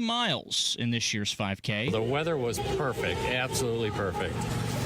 miles in this year's 5K. The weather was perfect, absolutely perfect.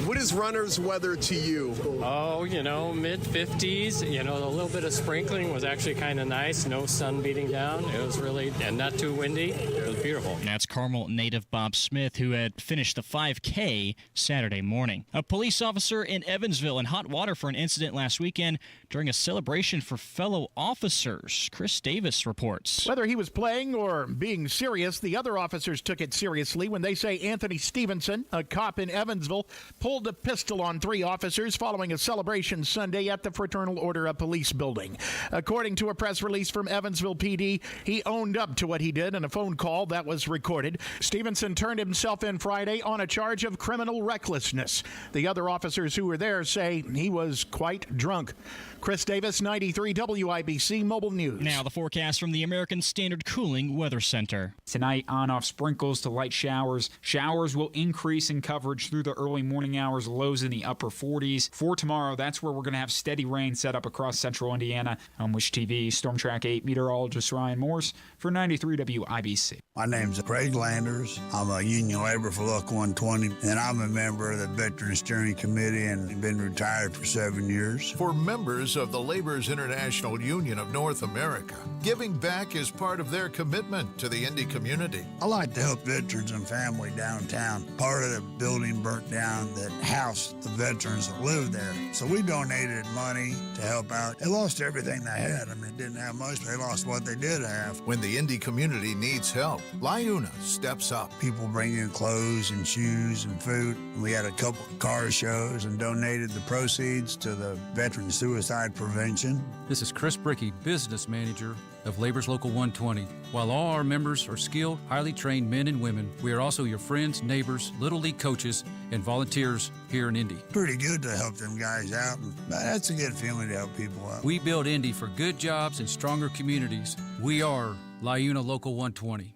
What is runner's weather to you? Oh, mid-50s. A little bit of sprinkling was actually kind of nice. No sun beating down. It was really, and not too windy. It was beautiful. And that's Carmel native Bob Smith, who had finished the 5K Saturday morning. A police officer in Evansville in hot water for an incident last weekend during a celebration for fellow officers. Chris Davis reports. Whether he was playing or being serious, the other officers took it seriously when they say Anthony Stevenson, a cop in Evansville, pulled a pistol on 3 officers following a celebration Sunday at the Fraternal Order of Police building. According to a press release from Evansville PD, he owned up to what he did in a phone call that was recorded. Stevenson turned himself in Friday on a charge of criminal recklessness. The other officers who were there say he was quite drunk. Chris Davis, 93 WIBC Mobile News. Now the forecast from the American Standard Cooling Weather Center. Tonight, on-off sprinkles to light showers. Showers will increase in coverage through the early morning hours, lows in the upper 40s. For tomorrow, that's where we're going to have steady rain set up across central Indiana. On Wish TV, Storm Track 8 meteorologist Ryan Morse for 93 WIBC. My name's Craig Landers. I'm a union laborer for Local 120, and I'm a member of the Veterans Steering Committee and been retired for 7 years. For members of the Laborers International Union of North America, giving back is part of their commitment to the Indy community. I like to help veterans and family downtown. Part of the building burnt down that housed the veterans that lived there. So we donated money to help out. They lost everything they had. They didn't have much. They lost what they did have. When the Indy community needs help, LIUNA steps up. People bring in clothes and shoes and food. We had a couple of car shows and donated the proceeds to the Veteran Suicide Prevention. This is Chris Brickey, Business Manager of Labor's Local 120. While all our members are skilled, highly trained men and women, we are also your friends, neighbors, Little League coaches, and volunteers here in Indy. Pretty good to help them guys out. That's a good feeling to help people out. We build Indy for good jobs and stronger communities. We are LIUNA Local 120.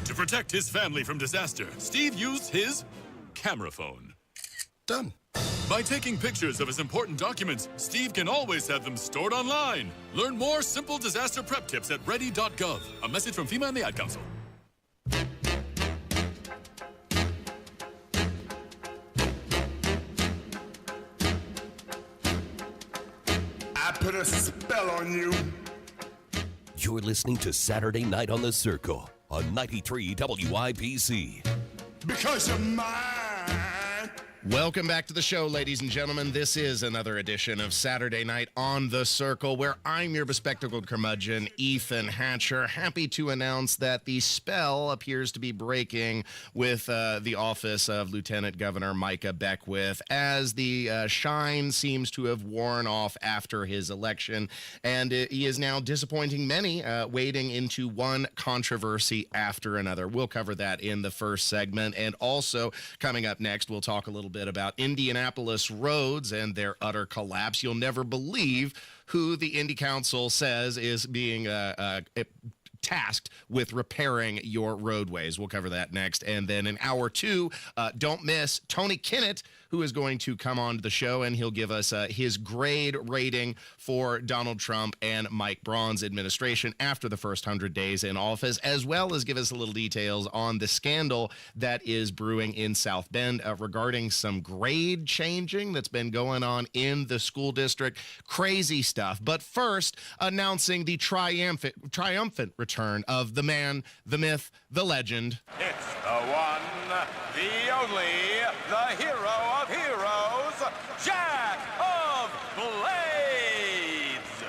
To protect his family from disaster, Steve used his camera phone. Done. By taking pictures of his important documents, Steve can always have them stored online. Learn more simple disaster prep tips at ready.gov. A message from FEMA and the Ad Council. I put a spell on you. You're listening to Saturday Night on the Circle on 93 WIBC. Because you're mine. Welcome back to the show, ladies and gentlemen. This is another edition of Saturday Night on the Circle, where I'm your bespectacled curmudgeon, Ethan Hatcher. Happy to announce that the spell appears to be breaking with the office of Lieutenant Governor Micah Beckwith, as the shine seems to have worn off after his election, and he is now disappointing many, wading into one controversy after another. We'll cover that in the first segment, and also coming up next, we'll talk a little bit about Indianapolis roads and their utter collapse. You'll never believe who the Indy Council says is being tasked with repairing your roadways. We'll cover that next. And then in hour 2, don't miss Tony Kinnett, who is going to come on to the show, and he'll give us his grade rating for Donald Trump and Mike Braun's administration after the first 100 days in office, as well as give us a little details on the scandal that is brewing in South Bend regarding some grade changing that's been going on in the school district. Crazy stuff. But first, announcing the triumphant return of the man, the myth, the legend. It's the one, the only, the hero of heroes, Jack of Blades!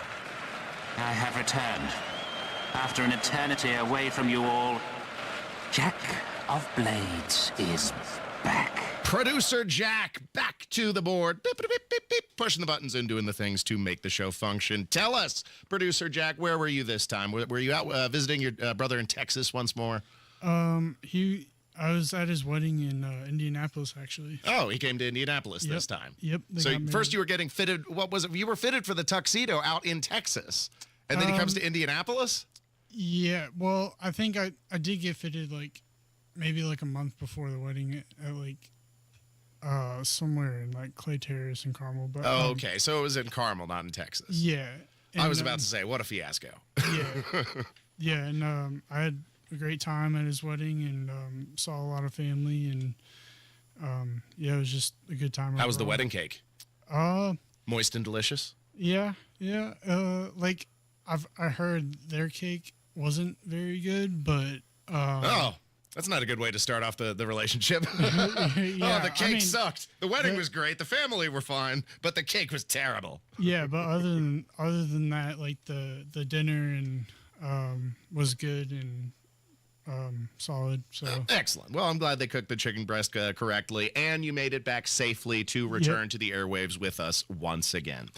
I have returned. After an eternity away from you all, Jack of Blades is back. Producer Jack back to the board, beep, beep, beep, beep, pushing the buttons and doing the things to make the show function. Tell us, Producer Jack, where were you this time? Were you out visiting your brother in Texas once more? I was at his wedding in Indianapolis, actually. Oh, he came to Indianapolis this time. Yep. So first you were getting fitted. What was it? You were fitted for the tuxedo out in Texas, and then he comes to Indianapolis? Yeah. Well, I think I did get fitted maybe a month before the wedding at somewhere in Clay Terrace in Carmel. But okay. So it was in Carmel, not in Texas. Yeah. I was about to say, what a fiasco. Yeah. Yeah, and I had a great time at his wedding and saw a lot of family, and yeah, it was just a good time. How was the overall. wedding cake? Moist and delicious? Yeah. Like I heard their cake wasn't very good, but that's not a good way to start off the relationship. Yeah, the cake sucked. The wedding was great. The family were fine, but the cake was terrible. Yeah, but other than that, like the dinner and was good and solid. So Excellent. Well, I'm glad they cooked the chicken breast correctly, and you made it back safely to return to the airwaves with us once again.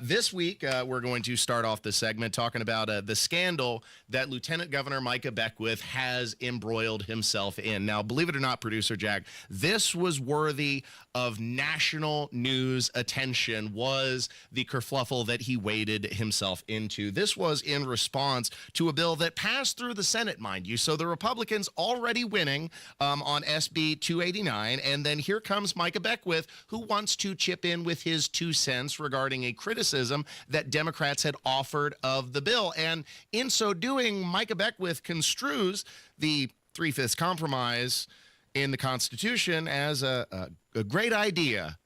This week, we're going to start off the segment talking about the scandal that Lieutenant Governor Micah Beckwith has embroiled himself in. Now, believe it or not, Producer Jack, this was worthy of national news attention, was the kerfluffle that he waded himself into. This was in response to a bill that passed through the Senate, mind you. So the Republicans already winning on SB 289, and then here comes Micah Beckwith, who wants to chip in with his 2 cents regarding a criticism that Democrats had offered of the bill. And in so doing, Micah Beckwith construes the 3/5 compromise in the Constitution as a great idea.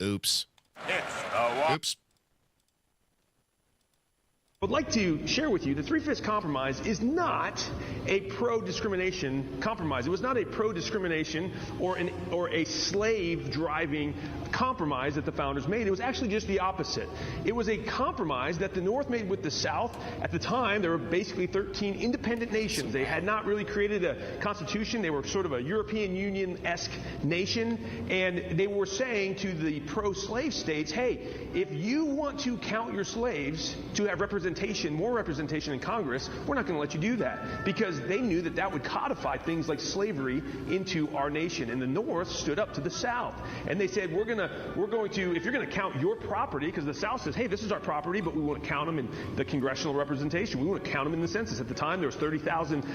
Oops. Oops. I would like to share with you the 3/5 compromise is not a pro-discrimination compromise. It was not a pro-discrimination or a slave-driving compromise that the founders made. It was actually just the opposite. It was a compromise that the North made with the South. At the time, there were basically 13 independent nations. They had not really created a constitution. They were sort of a European Union-esque nation, and they were saying to the pro-slave states, hey, if you want to count your slaves to have more representation in Congress, we're not going to let you do that, because they knew that that would codify things like slavery into our nation. And the North stood up to the South, and they said, we're going to, if you're going to count your property, because the South says, hey, this is our property, but we want to count them in the congressional representation. We want to count them in the census. At the time, there was 30,000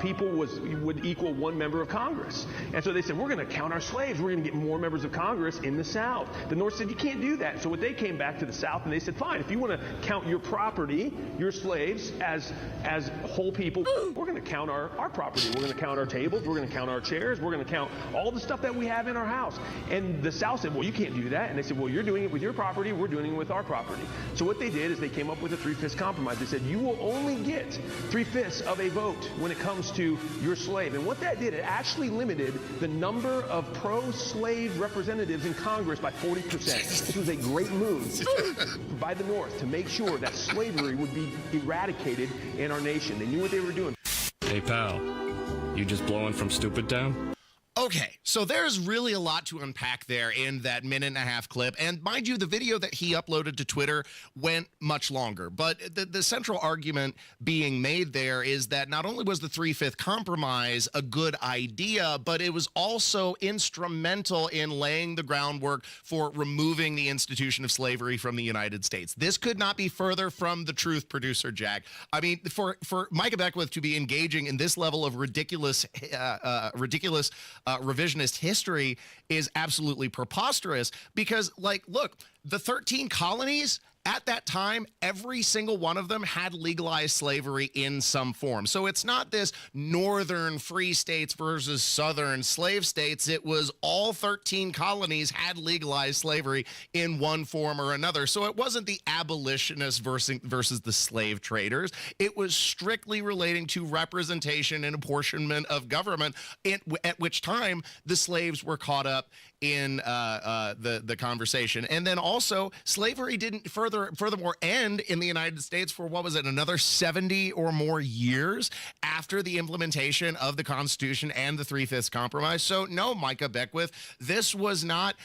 people would equal 1 member of Congress. And so they said, we're going to count our slaves. We're going to get more members of Congress in the South. The North said, you can't do that. So what they came back to the South, and they said, fine, if you want to count your property, your slaves, as whole people, we're going to count our property. We're going to count our tables. We're going to count our chairs. We're going to count all the stuff that we have in our house. And the South said, well, you can't do that. And they said, well, you're doing it with your property. We're doing it with our property. So what they did is they came up with a 3/5 compromise. They said, you will only get 3/5 of a vote when it comes to your slave. And what that did, it actually limited the number of pro-slave representatives in Congress by 40%. This was a great move by the North to make sure that slavery would be eradicated in our nation. They knew what they were doing. Hey, pal, you just blowing from Stupid Town? Okay, so there's really a lot to unpack there in that 1.5-minute clip. And mind you, the video that he uploaded to Twitter went much longer. But the central argument being made there is that not only was the 3/5 compromise a good idea, but it was also instrumental in laying the groundwork for removing the institution of slavery from the United States. This could not be further from the truth, Producer Jack. I mean, for Micah Beckwith to be engaging in this level of ridiculous revisionist history is absolutely preposterous, because, like, look, the 13 colonies at that time, every single one of them had legalized slavery in some form. So it's not this northern free states versus southern slave states. It was all 13 colonies had legalized slavery in one form or another. So it wasn't the abolitionists versus the slave traders. It was strictly relating to representation and apportionment of government, at which time the slaves were caught up in the conversation. And then also, slavery didn't furthermore end in the United States for, what was it, another 70 or more years after the implementation of the Constitution and the 3/5 compromise. So no, Micah Beckwith, this was not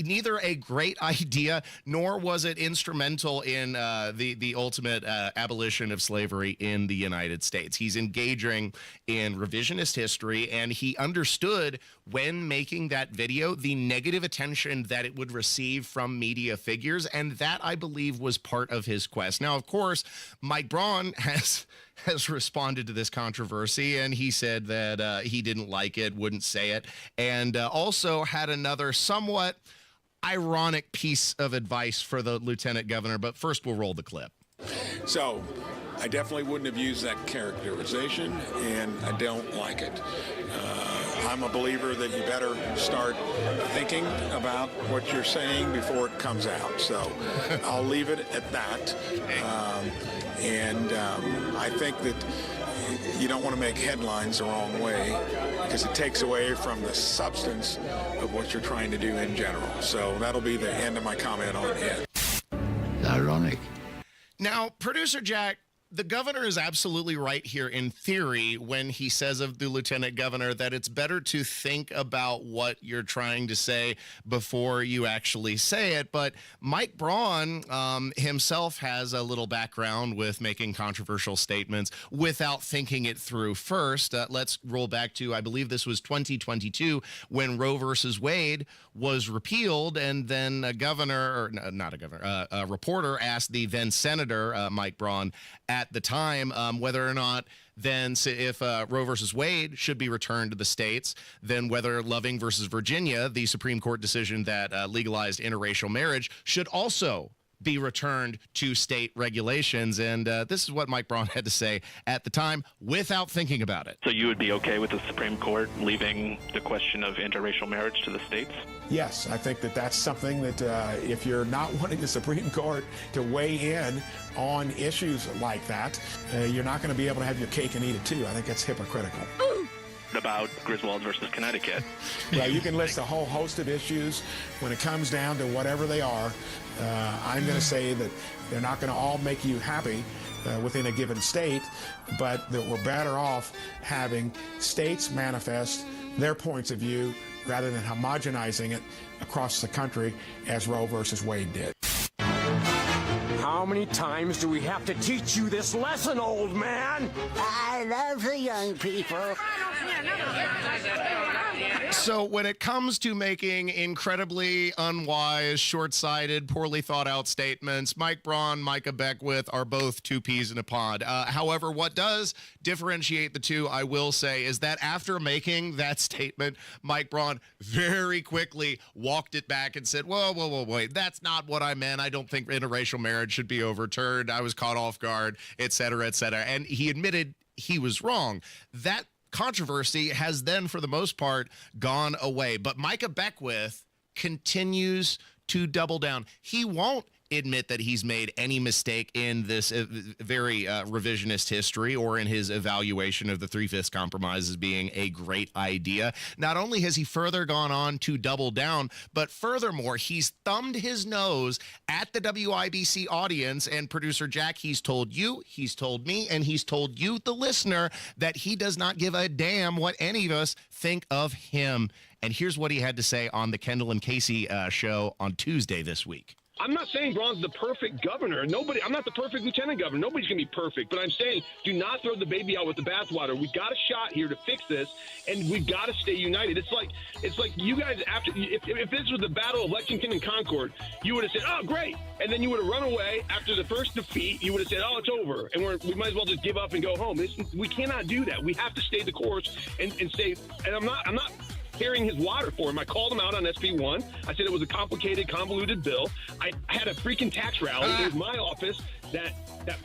neither a great idea, nor was it instrumental in the ultimate abolition of slavery in the United States. He's engaging in revisionist history, and he understood when making that video the negative attention that it would receive from media figures, and that, I believe, was part of his quest. Now, of course, Mike Braun has responded to this controversy, and he said that he didn't like it, wouldn't say it, and also had another somewhat ironic piece of advice for the lieutenant governor. But first, we'll roll the clip. So, I definitely wouldn't have used that characterization, and I don't like it. I'm a believer that you better start thinking about what you're saying before it comes out. So I'll leave it at that. I think that you don't want to make headlines the wrong way because it takes away from the substance of what you're trying to do in general. So that'll be the end of my comment on it. Ironic. Now, producer Jack, the governor is absolutely right here in theory when he says of the lieutenant governor that it's better to think about what you're trying to say before you actually say it. But Mike Braun himself has a little background with making controversial statements without thinking it through first. Let's roll back to, I believe this was 2022 when Roe versus Wade was repealed, and then a reporter asked the then Senator Mike Braun at the time whether or not then if Roe versus Wade should be returned to the states, then whether Loving versus Virginia, the Supreme Court decision that legalized interracial marriage, should also be returned to state regulations. And this is what Mike Braun had to say at the time without thinking about it. So you would be okay with the Supreme Court leaving the question of interracial marriage to the states? Yes, I think that that's something that if you're not wanting the Supreme Court to weigh in on issues like that, you're not going to be able to have your cake and eat it too. I think that's hypocritical. About Griswold versus Connecticut. Well, you can list a whole host of issues. When it comes down to whatever they are, I'm going to say that they're not going to all make you happy within a given state, but that we're better off having states manifest their points of view rather than homogenizing it across the country as Roe versus Wade did. How many times do we have to teach you this lesson, old man? I love the young people. So when it comes to making incredibly unwise, short-sighted, poorly thought-out statements, Mike Braun, Micah Beckwith are both two peas in a pod. However, what does differentiate the two, I will say, is that after making that statement, Mike Braun very quickly walked it back and said, whoa, wait, that's not what I meant. I don't think interracial marriage should be overturned. I was caught off guard, et cetera, et cetera. And he admitted he was wrong. That controversy has then, for the most part, gone away. But Micah Beckwith continues to double down. He won't admit that he's made any mistake in this very revisionist history or in his evaluation of the Three-Fifths Compromise as being a great idea. Not only has he further gone on to double down, but furthermore, he's thumbed his nose at the WIBC audience. And producer Jack, he's told you, he's told me, and he's told you, the listener, that he does not give a damn what any of us think of him. And here's what he had to say on the Kendall and Casey show on Tuesday this week. I'm not saying Braun's the perfect governor. I'm not the perfect lieutenant governor. Nobody's going to be perfect. But I'm saying do not throw the baby out with the bathwater. We've got a shot here to fix this, and we've got to stay united. It's like you guys, if this was the Battle of Lexington and Concord, you would have said, oh, great. And then you would have run away after the first defeat. You would have said, oh, it's over. And we might as well just give up and go home. We cannot do that. We have to stay the course and stay. And I'm not carrying his water for him. I called him out on SB1. I said it was a complicated, convoluted bill. I had a freaking tax rally. It was my office that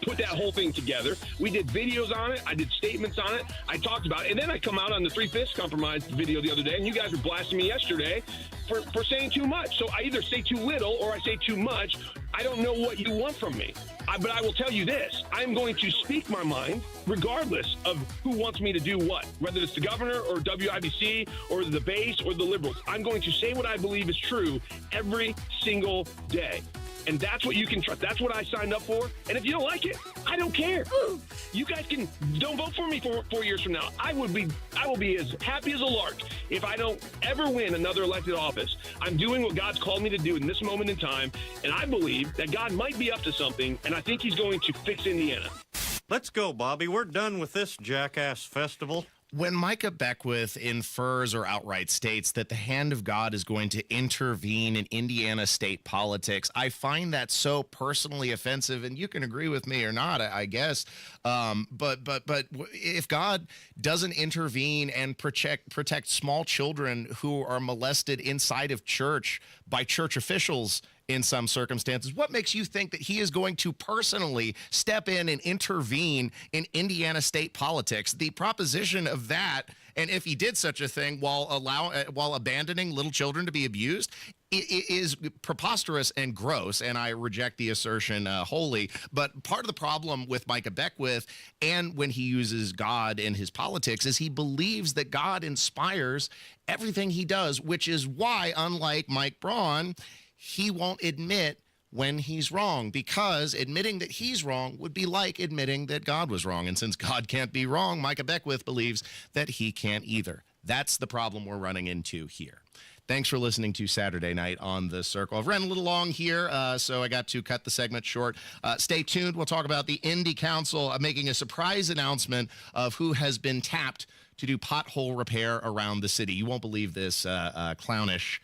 put that whole thing together. We did videos on it. I did statements on it. I talked about it. And then I come out on the Three-Fifths Compromise video the other day, and you guys were blasting me yesterday for saying too much. So I either say too little or I say too much. I don't know what you want from me. But I will tell you this. I'm going to speak my mind regardless of who wants me to do what, whether it's the governor or WIBC or the base or the liberals. I'm going to say what I believe is true every single day. And that's what you can trust. That's what I signed up for. And if you don't like it, I don't care. You guys don't vote for me for 4 years from now. I will be as happy as a lark if I don't ever win another elected office. I'm doing what God's called me to do in this moment in time, and I believe that God might be up to something, and I think he's going to fix Indiana. Let's go, Bobby. We're done with this jackass festival. When Micah Beckwith infers or outright states that the hand of God is going to intervene in Indiana state politics, I find that so personally offensive, and you can agree with me or not, I guess. But if God doesn't intervene and protect small children who are molested inside of church by church officials in some circumstances. What makes you think that he is going to personally step in and intervene in Indiana state politics? The proposition of that, and if he did such a thing while abandoning little children to be abused, is preposterous and gross, and I reject the assertion wholly. But part of the problem with Micah Beckwith, and when he uses God in his politics, is he believes that God inspires everything he does, which is why, unlike Mike Braun, he won't admit when he's wrong, because admitting that he's wrong would be like admitting that God was wrong. And since God can't be wrong, Micah Beckwith believes that he can't either. That's the problem we're running into here. Thanks for listening to Saturday Night on the Circle. I've ran a little long here, so I got to cut the segment short. Stay tuned. We'll talk about the Indy Council making a surprise announcement of who has been tapped to do pothole repair around the city. You won't believe this clownish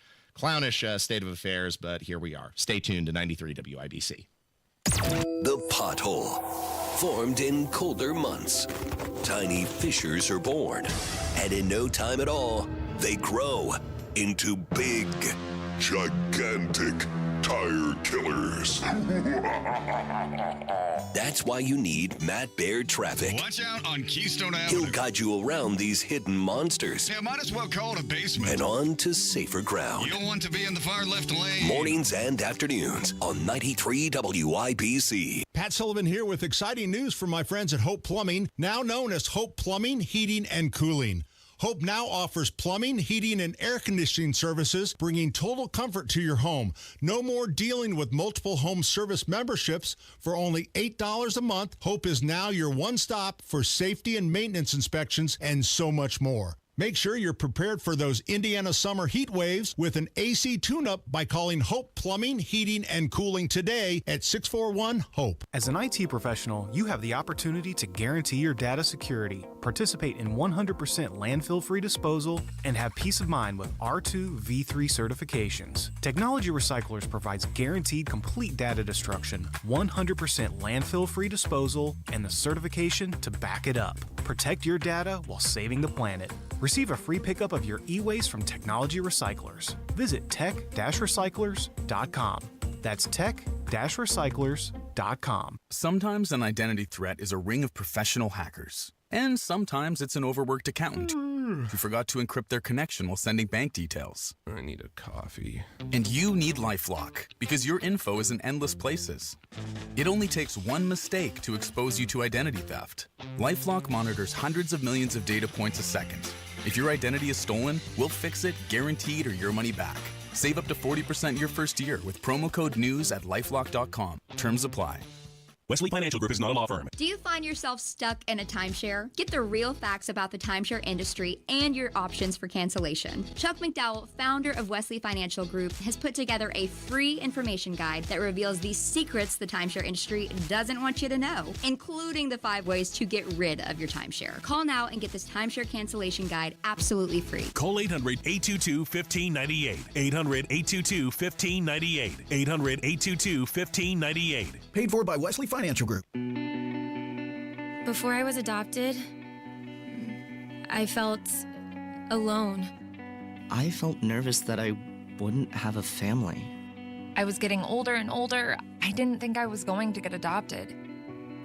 state of affairs, but here we are. Stay tuned to 93 WIBC. The pothole. Formed in colder months, tiny fissures are born, and in no time at all, they grow into big, gigantic tire killers. That's why you need Matt Baird Traffic. Watch out on Keystone Avenue. He'll guide you around these hidden monsters. Yeah, might as well call it a basement. And on to safer ground. You don't want to be in the far left lane. Mornings and afternoons on 93 WIBC. Pat Sullivan here with exciting news from my friends at Hope Plumbing, now known as Hope Plumbing, Heating, and Cooling. Hope now offers plumbing, heating, and air conditioning services, bringing total comfort to your home. No more dealing with multiple home service memberships. For only $8 a month, Hope is now your one stop for safety and maintenance inspections and so much more. Make sure you're prepared for those Indiana summer heat waves with an AC tune-up by calling Hope Plumbing, Heating, and Cooling today at 641-HOPE. As an IT professional, you have the opportunity to guarantee your data security, participate in 100% landfill-free disposal, and have peace of mind with R2 V3 certifications. Technology Recyclers provides guaranteed complete data destruction, 100% landfill-free disposal, and the certification to back it up. Protect your data while saving the planet. Receive a free pickup of your e-waste from Technology Recyclers. Visit tech-recyclers.com. That's tech-recyclers.com. Sometimes an identity threat is a ring of professional hackers. And sometimes it's an overworked accountant who forgot to encrypt their connection while sending bank details. I need a coffee. And you need LifeLock, because your info is in endless places. It only takes one mistake to expose you to identity theft. LifeLock monitors hundreds of millions of data points a second. If your identity is stolen, we'll fix it, guaranteed, or your money back. Save up to 40% your first year with promo code NEWS at LifeLock.com. Terms apply. Wesley Financial Group is not a law firm. Do you find yourself stuck in a timeshare? Get the real facts about the timeshare industry and your options for cancellation. Chuck McDowell, founder of Wesley Financial Group, has put together a free information guide that reveals the secrets the timeshare industry doesn't want you to know, including the 5 ways to get rid of your timeshare. Call now and get this timeshare cancellation guide absolutely free. Call 800-822-1598. 800-822-1598. 800-822-1598. Paid for by Wesley Financial Group. Before I was adopted, I felt alone. I felt nervous that I wouldn't have a family. I was getting older and older. I didn't think I was going to get adopted.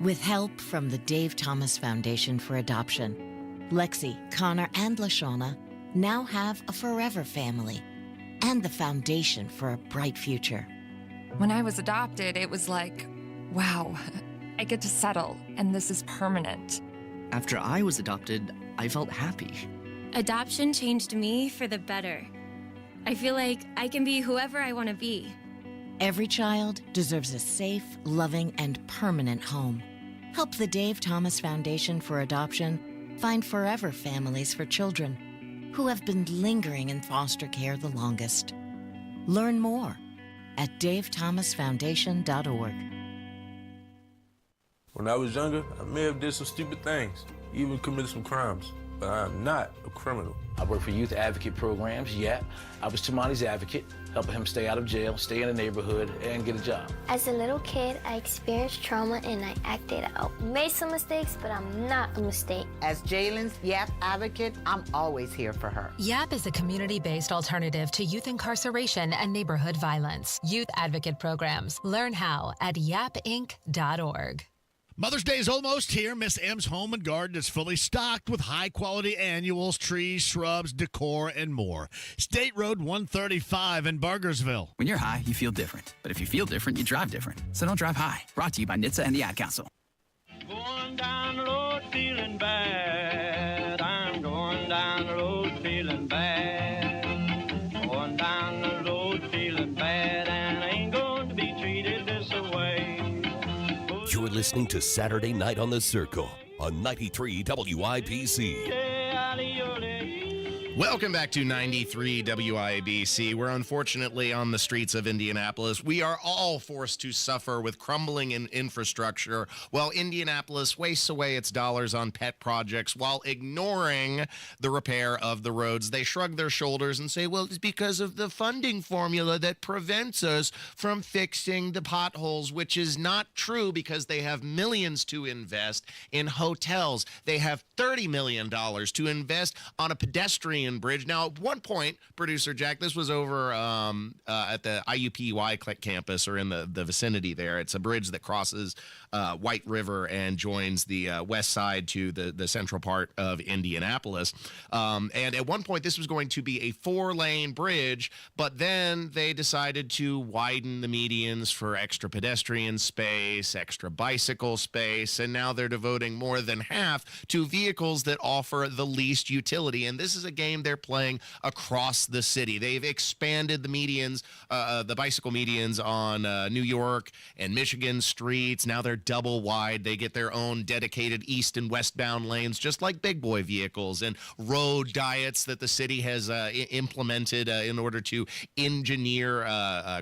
With help from the Dave Thomas Foundation for Adoption, Lexi, Connor, and LaShawna now have a forever family and the foundation for a bright future. When I was adopted, it was like, wow, I get to settle, and this is permanent. After I was adopted, I felt happy. Adoption changed me for the better. I feel like I can be whoever I want to be. Every child deserves a safe, loving, and permanent home. Help the Dave Thomas Foundation for Adoption find forever families for children who have been lingering in foster care the longest. Learn more at davethomasfoundation.org. When I was younger, I may have did some stupid things, even committed some crimes. but I'm not a criminal. I work for youth advocate programs, YAP. I was Tamani's advocate, helping him stay out of jail, stay in the neighborhood, and get a job. As a little kid, I experienced trauma and I acted out. Made some mistakes, but I'm not a mistake. As Jalen's YAP advocate, I'm always here for her. YAP is a community-based alternative to youth incarceration and neighborhood violence. Youth advocate programs. Learn how at yapinc.org. Mother's Day is almost here. Miss M's Home and Garden is fully stocked with high-quality annuals, trees, shrubs, decor, and more. State Road 135 in Bargersville. When you're high, you feel different. But if you feel different, you drive different. So don't drive high. Brought to you by NHTSA and the Ad Council. Going down the road feeling bad. I'm going down the road feeling bad. Going down the road feeling bad. And I ain't going to be treated this way. You're listening to Saturday Night on the Circle on 93 WIPC. Welcome back to 93 WIBC. We're unfortunately on the streets of Indianapolis. We are all forced to suffer with crumbling infrastructure while Indianapolis wastes away its dollars on pet projects while ignoring the repair of the roads. They shrug their shoulders and say, well, it's because of the funding formula that prevents us from fixing the potholes, which is not true because they have millions to invest in hotels. They have $30 million to invest on a pedestrian bridge. Now, at one point, producer Jack, this was over at the IUPUI campus or in the vicinity there. It's a bridge that crosses White River and joins the west side to the central part of Indianapolis. And at one point, this was going to be a 4-lane bridge, but then they decided to widen the medians for extra pedestrian space, extra bicycle space, and now they're devoting more than half to vehicles that offer the least utility. And this is a game they're playing across the city. They've expanded the medians, the bicycle medians on New York and Michigan streets. Now they're double wide. They get their own dedicated east and westbound lanes, just like big boy vehicles, and road diets that the city has implemented in order to engineer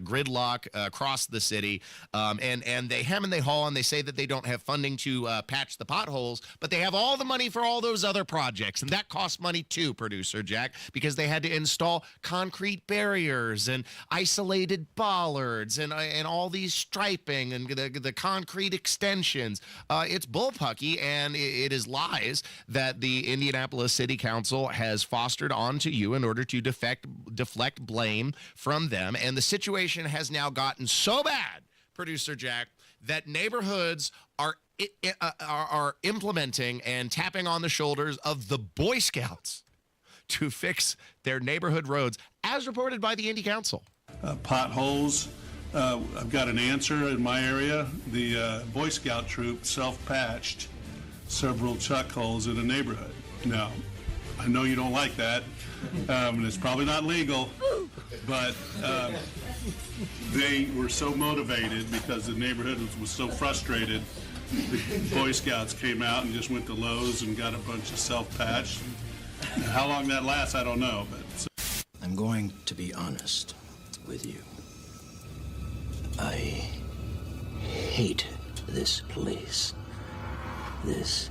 gridlock across the city. And they hem and they haw, and they say that they don't have funding to patch the potholes, but they have all the money for all those other projects, and that costs money too, producer Jack, because they had to install concrete barriers and isolated bollards and all these striping and the concrete extensions. It's bullpucky, and it is lies that the Indianapolis City Council has fostered onto you in order to deflect blame from them. And the situation has now gotten so bad, producer Jack, that neighborhoods are implementing and tapping on the shoulders of the Boy Scouts to fix their neighborhood roads, as reported by the Indy Council. Potholes. I've got an answer in my area. The Boy Scout troop self-patched several chuck holes in a neighborhood. Now, I know you don't like that, and it's probably not legal, but they were so motivated because the neighborhood was so frustrated. The Boy Scouts came out and just went to Lowe's and got a bunch of self-patch. How long that lasts, I don't know. But I'm going to be honest with you. I hate this place, this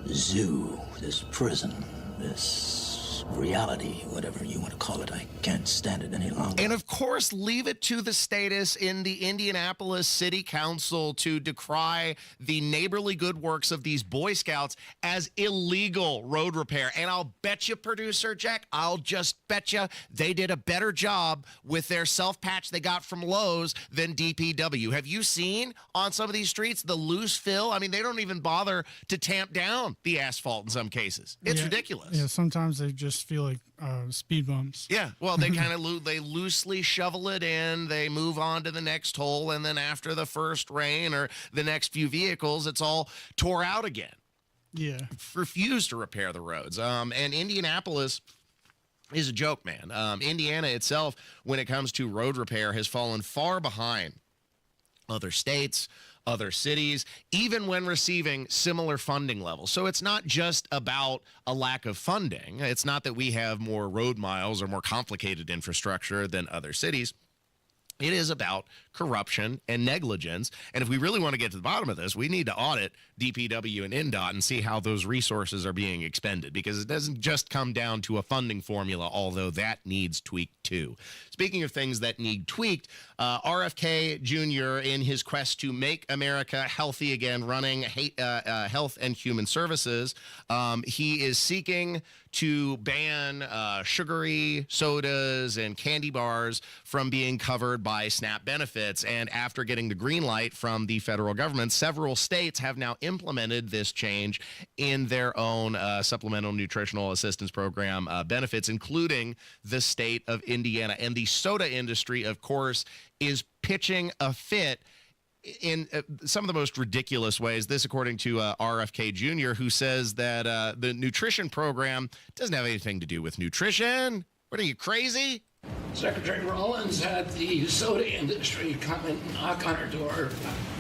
zoo, this prison, this reality, whatever you want to call it. I can't stand it any longer. And of course, leave it to the status in the Indianapolis City Council to decry the neighborly good works of these Boy Scouts as illegal road repair. And I'll bet you, producer Jack, I'll just bet you they did a better job with their self-patch they got from Lowe's than DPW. Have you seen on some of these streets the loose fill? I mean, they don't even bother to tamp down the asphalt in some cases. It's ridiculous. Yeah, sometimes they just feel like speed bumps. Yeah, well, they kind of they loosely shovel it in, they move on to the next hole, and then after the first rain or the next few vehicles, it's all tore out again. Yeah. Refuse to repair the roads. And Indianapolis is a joke, man. Indiana itself, when it comes to road repair, has fallen far behind other states, other cities, even when receiving similar funding levels. So it's not just about a lack of funding. It's not that we have more road miles or more complicated infrastructure than other cities. It is about corruption and negligence. And if we really want to get to the bottom of this, we need to audit DPW and NDOT and see how those resources are being expended, because it doesn't just come down to a funding formula, although that needs tweaked too. Speaking of things that need tweaked, RFK Jr., in his quest to make America healthy again, running Health and Human Services, he is seeking to ban sugary sodas and candy bars from being covered by SNAP benefits. And after getting the green light from the federal government, several states have now implemented this change in their own supplemental nutritional assistance program benefits, including the state of Indiana. And the soda industry, of course, is pitching a fit in some of the most ridiculous ways. This, according to RFK Jr., who says that the nutrition program doesn't have anything to do with nutrition. What are you, crazy? Secretary Rollins had the soda industry come and knock on her door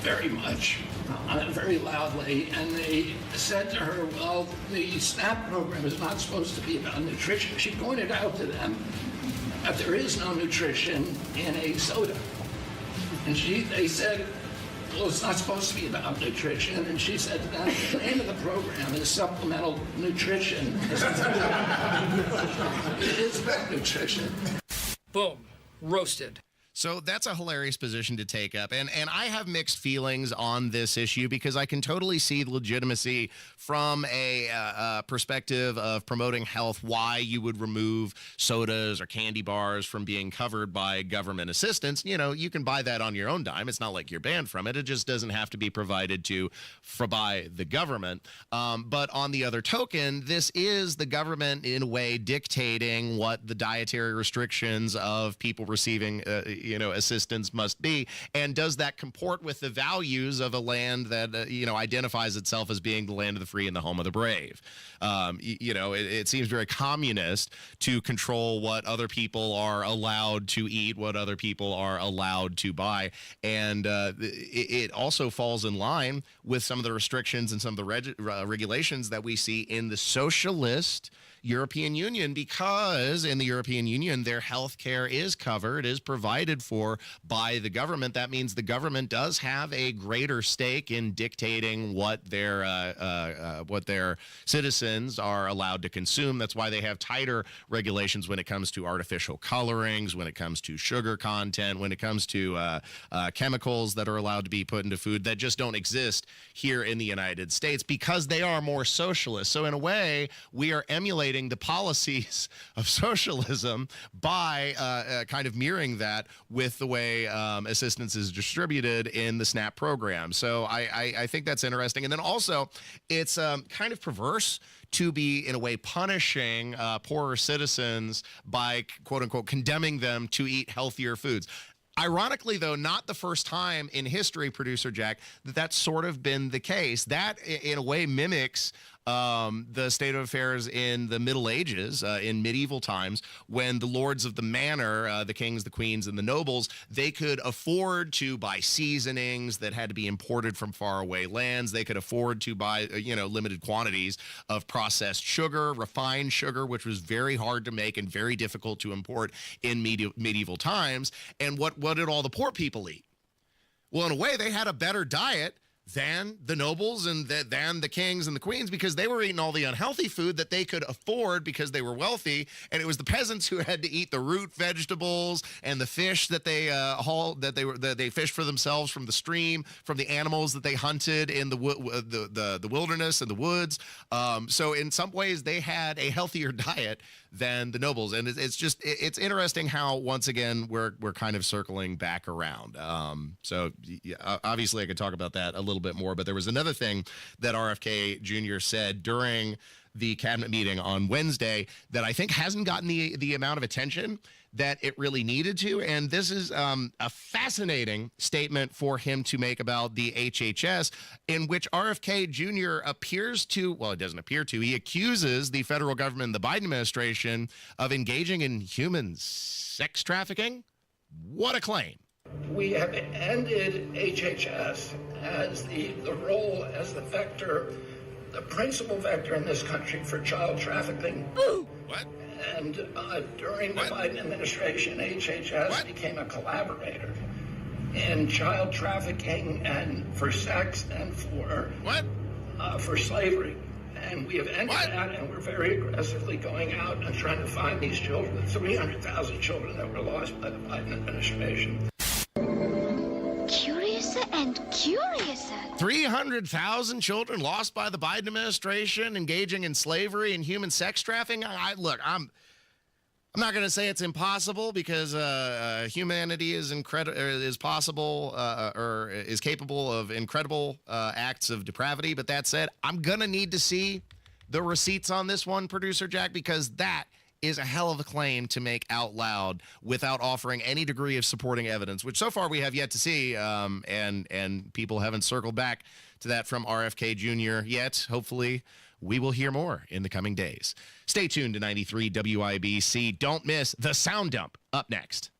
very much, very loudly, and they said to her, well, the SNAP program is not supposed to be about nutrition. She pointed out to them that there is no nutrition in a soda. And they said, well, it's not supposed to be about nutrition. And she said to them, the name of the program is supplemental nutrition. It is about nutrition. Boom. Roasted. So that's a hilarious position to take up. And I have mixed feelings on this issue, because I can totally see the legitimacy from a perspective of promoting health, why you would remove sodas or candy bars from being covered by government assistance. You know, you can buy that on your own dime. It's not like you're banned from it. It just doesn't have to be provided to by the government. But on the other token, this is the government in a way dictating what the dietary restrictions of people receiving assistance must be. And does that comport with the values of a land that, identifies itself as being the land of the free and the home of the brave? It seems very communist to control what other people are allowed to eat, what other people are allowed to buy. And it also falls in line with some of the restrictions and some of the regulations that we see in the socialist European Union, because in the European Union, their health care is covered, is provided for by the government. That means the government does have a greater stake in dictating what their citizens are allowed to consume. That's why they have tighter regulations when it comes to artificial colorings, when it comes to sugar content, when it comes to chemicals that are allowed to be put into food that just don't exist here in the United States, because they are more socialist. So in a way, we are emulating the policies of socialism by kind of mirroring that with the way assistance is distributed in the SNAP program. So I think that's interesting. And then also, it's kind of perverse to be, in a way, punishing poorer citizens by, quote unquote, condemning them to eat healthier foods. Ironically, though, not the first time in history, Producer Jack, that's sort of been the case. That, in a way, mimics the state of affairs in the Middle Ages, in medieval times, when the lords of the manor, the kings, the queens, and the nobles, they could afford to buy seasonings that had to be imported from faraway lands. They could afford to buy, limited quantities of processed sugar, refined sugar, which was very hard to make and very difficult to import in medieval times. And what did all the poor people eat? Well, in a way, they had a better diet than the nobles and than the kings and the queens, because they were eating all the unhealthy food that they could afford because they were wealthy, and it was the peasants who had to eat the root vegetables and the fish that they they fished for themselves from the stream, from the animals that they hunted in the wilderness and the woods. So in some ways, they had a healthier diet than the nobles, and it's interesting how, once again, we're kind of circling back around. So yeah, obviously I could talk about that a little bit more, but there was another thing that RFK Jr. said during the cabinet meeting on Wednesday that I think hasn't gotten the amount of attention that it really needed to. And this is a fascinating statement for him to make about the HHS, in which RFK Jr. appears to, well, it doesn't appear to, he accuses the federal government and the Biden administration of engaging in human sex trafficking. What a claim. We have ended HHS as the role as the vector, the principal vector in this country for child trafficking. What? And during the Biden administration, HHS became a collaborator in child trafficking and for sex and for slavery. And we have ended that, and we're very aggressively going out and trying to find these children, the 300,000 children that were lost by the Biden administration. Curiouser and curiouser. 300,000 children lost by the Biden administration engaging in slavery and human sex trafficking. Look, I'm not going to say it's impossible because humanity is possible or is capable of incredible acts of depravity. But that said, I'm going to need to see the receipts on this one, Producer Jack, because that is a hell of a claim to make out loud without offering any degree of supporting evidence, which so far we have yet to see, and people haven't circled back to that from RFK Jr. yet. Hopefully, we will hear more in the coming days. Stay tuned to 93 WIBC. Don't miss the Sound Dump up next.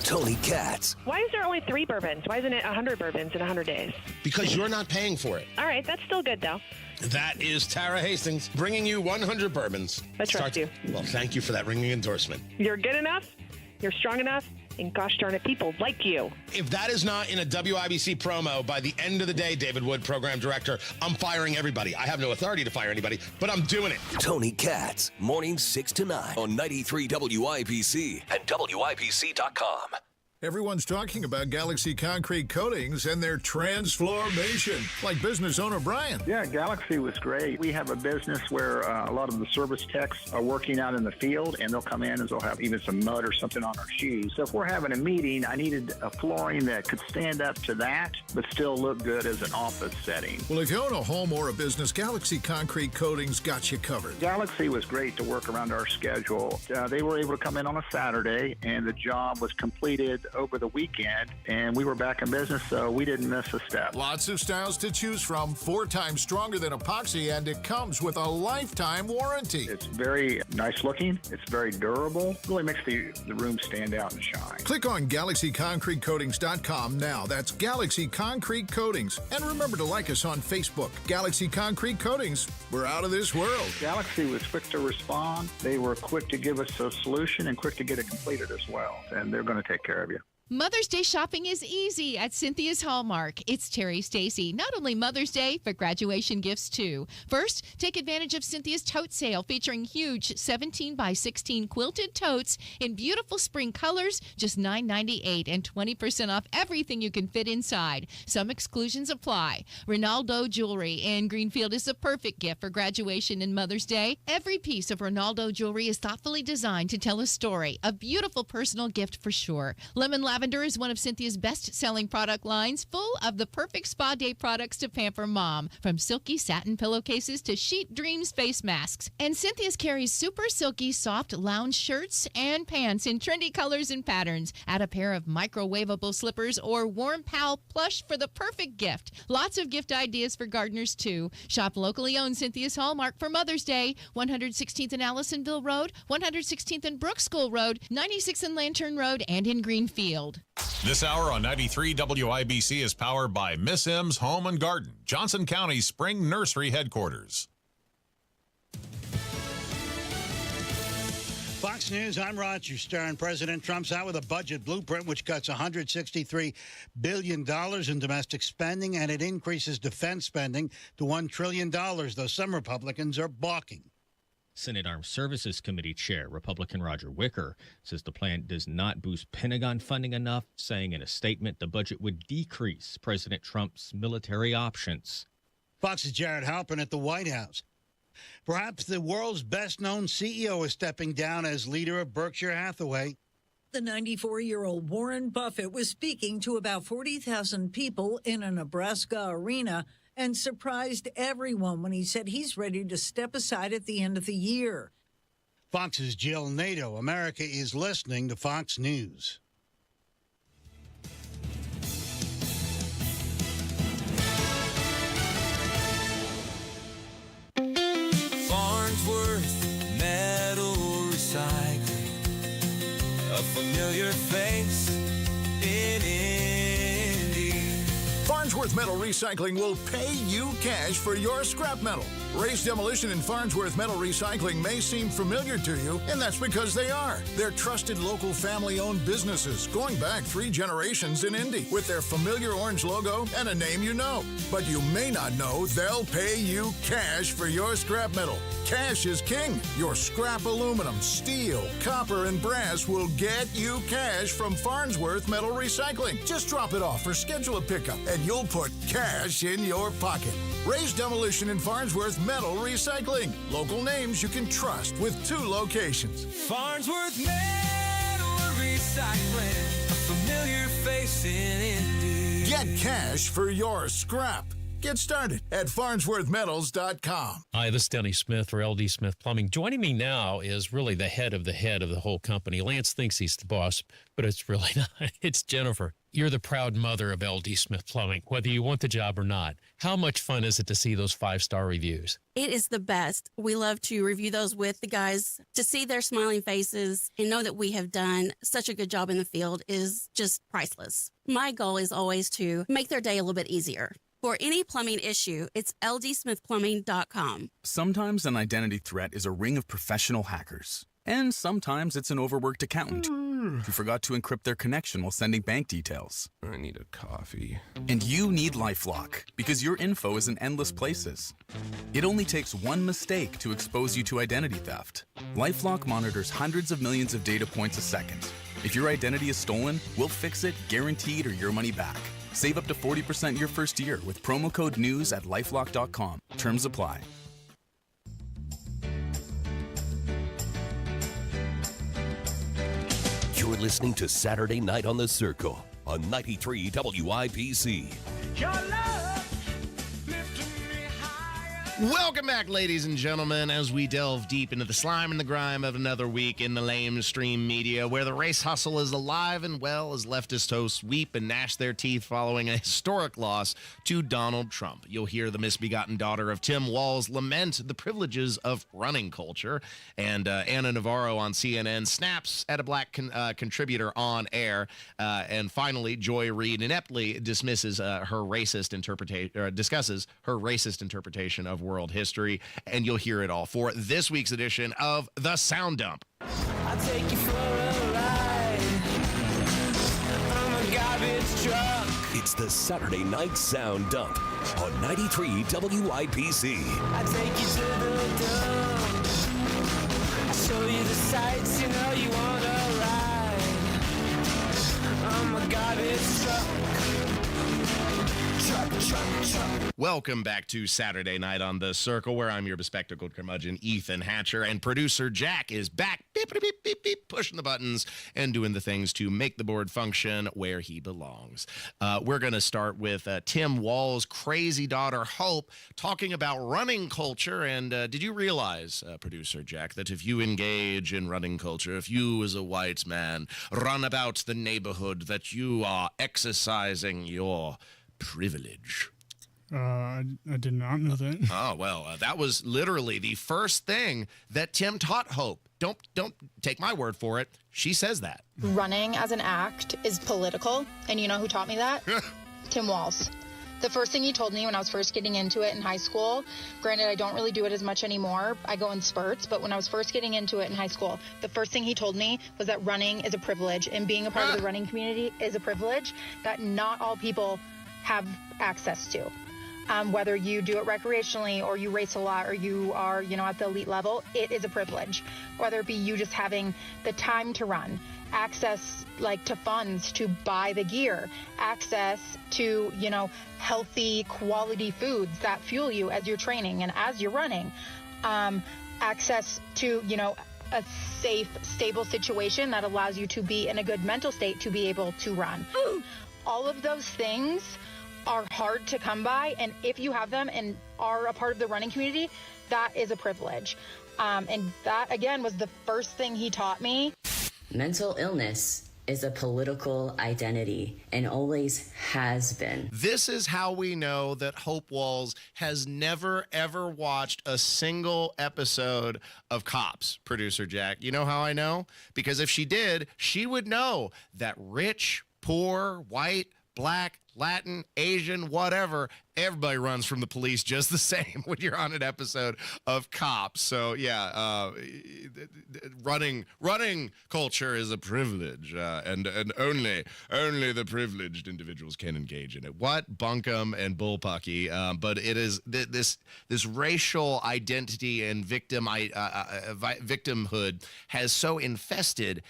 Tony Katz. Why is there only 3 bourbons? Why isn't it 100 bourbons in 100 days? Because you're not paying for it. All right, that's still good, though. That is Tara Hastings bringing you 100 bourbons. I trust you. Well, thank you for that ringing endorsement. You're good enough, you're strong enough, and gosh darn it, people like you. If that is not in a WIBC promo by the end of the day, David Wood, program director, I'm firing everybody. I have no authority to fire anybody, but I'm doing it. Tony Katz, mornings 6 to 9 on 93 WIBC and WIBC.com. Everyone's talking about Galaxy Concrete Coatings and their transformation, like business owner Brian. Yeah, Galaxy was great. We have a business where a lot of the service techs are working out in the field, and they'll come in and they'll have even some mud or something on our shoes. So if we're having a meeting, I needed a flooring that could stand up to that, but still look good as an office setting. Well, if you own a home or a business, Galaxy Concrete Coatings got you covered. Galaxy was great to work around our schedule. They were able to come in on a Saturday, and the job was completed over the weekend, and we were back in business, so we didn't miss a step. Lots of styles to choose from, 4 times stronger than epoxy, and it comes with a lifetime warranty. It's very nice looking. It's very durable. Really makes the room stand out and shine. Click on GalaxyConcreteCoatings.com now. That's Galaxy Concrete Coatings. And remember to like us on Facebook. Galaxy Concrete Coatings. We're out of this world. Galaxy was quick to respond. They were quick to give us a solution and quick to get it completed as well. And they're going to take care of you. Mother's Day shopping is easy at Cynthia's Hallmark. It's Terry Stacy. Not only Mother's Day, but graduation gifts too. First, take advantage of Cynthia's tote sale featuring huge 17 by 16 quilted totes in beautiful spring colors, just $9.98 and 20% off everything you can fit inside. Some exclusions apply. Ronaldo jewelry in Greenfield is the perfect gift for graduation and Mother's Day. Every piece of Ronaldo jewelry is thoughtfully designed to tell a story. A beautiful personal gift for sure. Lemon Lavender is one of Cynthia's best-selling product lines, full of the perfect spa day products to pamper mom, from silky satin pillowcases to Sheet Dreams face masks. And Cynthia's carries super silky, soft lounge shirts and pants in trendy colors and patterns. Add a pair of microwavable slippers or Warm Pal plush for the perfect gift. Lots of gift ideas for gardeners, too. Shop locally owned Cynthia's Hallmark for Mother's Day, 116th and Allisonville Road, 116th and Brooks School Road, 96th and Lantern Road, and in Greenfield. This hour on 93 WIBC is powered by Miss M's Home and Garden, Johnson County Spring Nursery Headquarters. Fox News, I'm Roger Stern. President Trump's out with a budget blueprint which cuts $163 billion in domestic spending, and it increases defense spending to $1 trillion, though some Republicans are balking. Senate Armed Services Committee Chair Republican Roger Wicker says the plan does not boost Pentagon funding enough, saying in a statement the budget would decrease President Trump's military options. Fox's Jared Halpern at the White House. Perhaps the world's best-known CEO is stepping down as leader of Berkshire Hathaway. The 94-year-old Warren Buffett was speaking to about 40,000 people in a Nebraska arena and surprised everyone when he said he's ready to step aside at the end of the year. Fox's Jill Nato. America is listening to Fox News. Farnsworth Metal Recycling, a familiar face in Indy. Farnsworth Metal Recycling will pay you cash for your scrap metal. Ray's Demolition and Farnsworth Metal Recycling may seem familiar to you, and that's because they are. They're trusted local family-owned businesses going back 3 generations in Indy with their familiar orange logo and a name you know. But you may not know they'll pay you cash for your scrap metal. Cash is king. Your scrap aluminum, steel, copper, and brass will get you cash from Farnsworth Metal Recycling. Just drop it off or schedule a pickup, and you'll put cash in your pocket. Ray's Demolition and Farnsworth Metal Recycling. Local names you can trust with 2 locations. Farnsworth Metal Recycling, a familiar face in Indy. Get cash for your scrap. Get started at farnsworthmetals.com. Hi, this is Denny Smith for LD Smith Plumbing. Joining me now is really the head of the whole company. Lance thinks he's the boss, but it's really not. It's Jennifer. You're the proud mother of LD Smith Plumbing, whether you want the job or not. How much fun is it to see those 5-star reviews? It is the best. We love to review those with the guys. To see their smiling faces and know that we have done such a good job in the field is just priceless. My goal is always to make their day a little bit easier. For any plumbing issue, it's ldsmithplumbing.com. Sometimes an identity threat is a ring of professional hackers. And sometimes it's an overworked accountant who forgot to encrypt their connection while sending bank details. I need a coffee. And you need LifeLock, because your info is in endless places. It only takes one mistake to expose you to identity theft. LifeLock monitors hundreds of millions of data points a second. If your identity is stolen, we'll fix it, guaranteed, or your money back. Save up to 40% your first year with promo code NEWS at LifeLock.com. Terms apply. You're listening to Saturday Night on the Circle on 93 WIPC. Your love. Welcome back, ladies and gentlemen, as we delve deep into the slime and the grime of another week in the lamestream media, where the race hustle is alive and well as leftist hosts weep and gnash their teeth following a historic loss to Donald Trump. You'll hear the misbegotten daughter of Tim Walz lament the privileges of running culture, and Anna Navarro on CNN snaps at a black contributor on air, and finally, Joy Reid ineptly discusses her racist interpretation of world history, and you'll hear it all for this week's edition of The Sound Dump. I'll take you for a ride. I'm a garbage truck. It's the Saturday Night Sound Dump on 93 WIPC. I take you to the dump. I show you the sights, you know you wanna ride. I'm a garbage truck. Welcome back to Saturday Night on the Circle, where I'm your bespectacled curmudgeon, Ethan Hatcher, and producer Jack is back, beep, beep, beep, beep, beep, pushing the buttons and doing the things to make the board function where he belongs. We're going to start with Tim Walz's crazy daughter, Hope, talking about running culture. And did you realize, producer Jack, that if you engage in running culture, if you as a white man run about the neighborhood, that you are exercising your privilege? I did not know that. Oh, well, that was literally the first thing that Tim taught Hope. Don't take my word for it. She says that. Running as an act is political, and you know who taught me that? Tim Walz. The first thing he told me when I was first getting into it in high school, granted I don't really do it as much anymore, I go in spurts, but when I was first getting into it in high school, the first thing he told me was that running is a privilege, and being a part of the running community is a privilege that not all people have access to. Whether you do it recreationally or you race a lot or you are, at the elite level, it is a privilege. Whether it be you just having the time to run, access to funds to buy the gear, access to, healthy quality foods that fuel you as you're training and as you're running, access to, a safe, stable situation that allows you to be in a good mental state to be able to run. All of those things are hard to come by, and if you have them and are a part of the running community, that is a privilege. And that, again, was the first thing he taught me. Mental illness is a political identity and always has been. This is how we know that Hope Walz has never, ever watched a single episode of Cops, producer Jack. You know how I know? Because if she did, she would know that rich, poor, white, black, Latin, Asian, whatever, everybody runs from the police just the same when you're on an episode of Cops. So yeah, running culture is a privilege, and only the privileged individuals can engage in it. What bunkum and bullpucky, but it is this racial identity and victimhood has so infested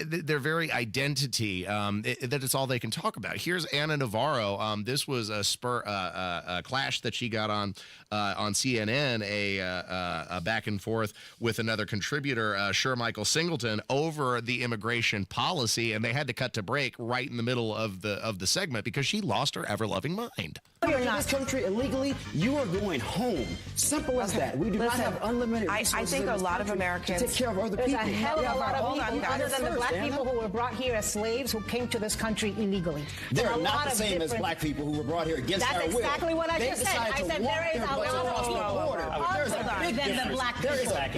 their very identity that it's all they can talk about. Here's Ana Navarro. This was a clash that she got on CNN, a back and forth with another contributor, Sher Michael Singleton, over the immigration policy, and they had to cut to break right in the middle of the segment because she lost her ever-loving mind. You're in this country illegally, you are going home. Simple as that. We do not have unlimited resources. I think a lot of Americans to take care of other people. There's a hell of a lot of people other than the black people who were brought here as slaves who came to this country illegally. They're not the same as black people who were brought here against their will. That's exactly what I just said. I said there is a lot of people other than the black people. That's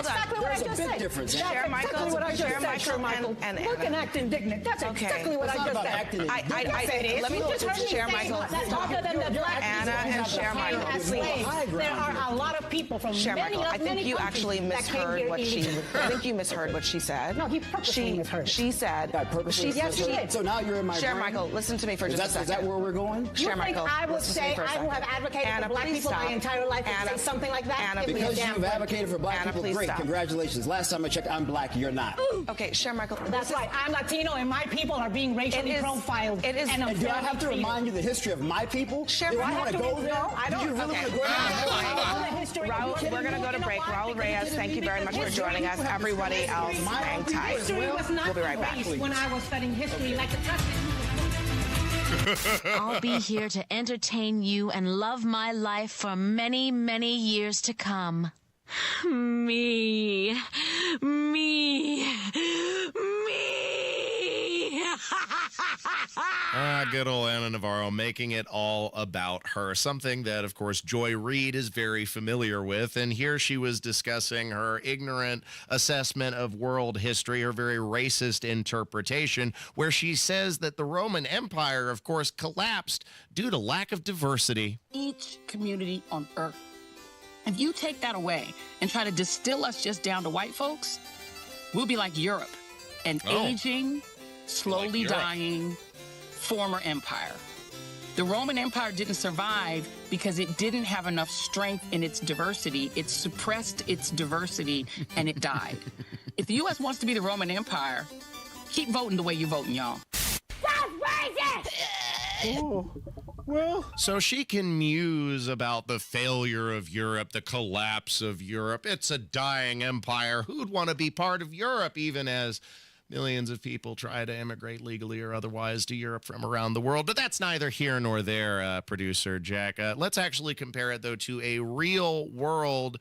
exactly what I just said. That's exactly what I just said, Sher Michael. Look and act indignant. That's exactly what I just said. Let me just Sher Michael. Other than the black Anna and Sher Michael, please. There are a lot of people from Sher many Michael, I think you countries actually that came misheard here what illegally. I think you misheard what she said. No, he purposely misheard. She said. Yes, she did. So now you're in my Sher brain? Michael, listen to me for just a second. Is that where we're going? Sher You think Michael, I would listen to me say for a I who have second. advocated Anna, for black please people stop. my entire life would Anna, say something like that? Anna, Give me a Because damn you've break. advocated for black Anna, people, please great. stop. Congratulations. Last time I checked, I'm black. You're not. Okay, Sher Michael. That's right. I'm Latino and my people are being racially profiled. It is. And do I have to remind you the history of my people? Sure, Do I I have want to to go there? no, I don't. Do you really Okay. want to go there? Raul, we're going to go to break. Raul Reyes, thank you very much for joining us. Everybody else, hang tight. History was not We'll be right back. erased when I was studying history like the president. I'll be here to entertain you and love my life for many, many years to come. Me. Good old Ana Navarro making it all about her, something that, of course, Joy Reid is very familiar with. And here she was discussing her ignorant assessment of world history, her very racist interpretation, where she says that the Roman Empire, of course, collapsed due to lack of diversity. Each community on earth. If you take that away and try to distill us just down to white folks, we'll be like Europe, an aging, slowly dying former empire. The Roman Empire didn't survive because it didn't have enough strength in its diversity. It suppressed its diversity and it died. If the U.S. wants to be the Roman Empire, keep voting the way you're voting, y'all. So she can muse about the failure of Europe, the collapse of Europe. It's a dying empire. Who'd want to be part of Europe, even as millions of people try to immigrate legally or otherwise to Europe from around the world? But that's neither here nor there, producer Jack. Let's actually compare it, though, to a real-world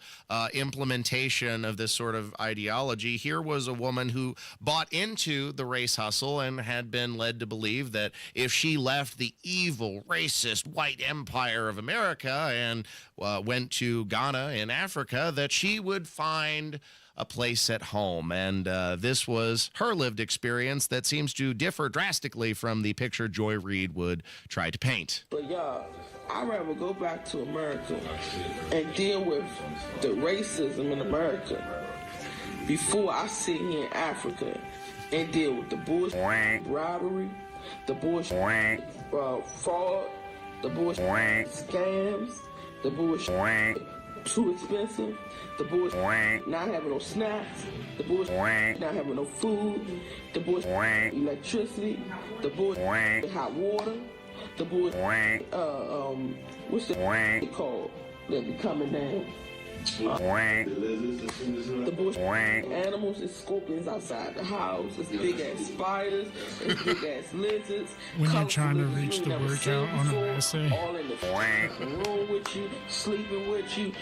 implementation of this sort of ideology. Here was a woman who bought into the race hustle and had been led to believe that if she left the evil, racist, white empire of America and went to Ghana in Africa, that she would find a place at home. And this was her lived experience that seems to differ drastically from the picture Joy Reid would try to paint. But y'all, I'd rather go back to America and deal with the racism in America before I sit here in Africa and deal with the bullshit robbery, the bullshit fraud, the bullshit scams, the bullshit too expensive, the bullshit not having no snacks, the bullshit not having no food, the bullshit electricity, the bullshit hot water, the bullshit what's the called that be coming down? The bush animals and scorpions outside the house. It's big ass spiders. It's big ass lizards. When you're trying to reach the workout on an essay. All in the room with you, sleeping with you.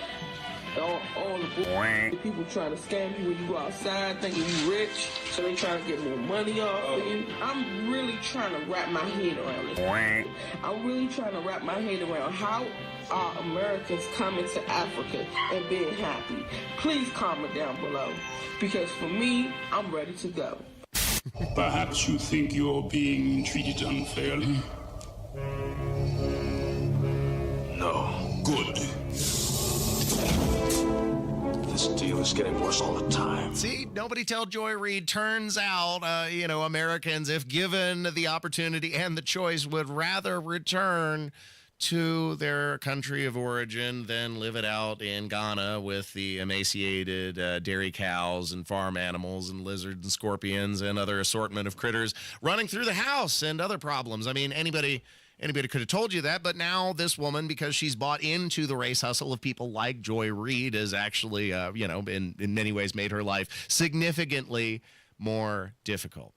All the people trying to scam you when you go outside thinking you rich, so they trying to get more money off of you. I'm really trying to wrap my head around it. I'm really trying to wrap my head around how are Americans coming to Africa and being happy. Please comment down below, because for me, I'm ready to go. Perhaps you think you're being treated unfairly. No. Good. This deal is getting worse all the time. See, nobody tell Joy Reid. Turns out, Americans, if given the opportunity and the choice, would rather return to their country of origin than live it out in Ghana with the emaciated dairy cows and farm animals and lizards and scorpions and other assortment of critters running through the house and other problems. I mean, anybody could have told you that, but now this woman, because she's bought into the race hustle of people like Joy Reid, has actually, in many ways made her life significantly more difficult.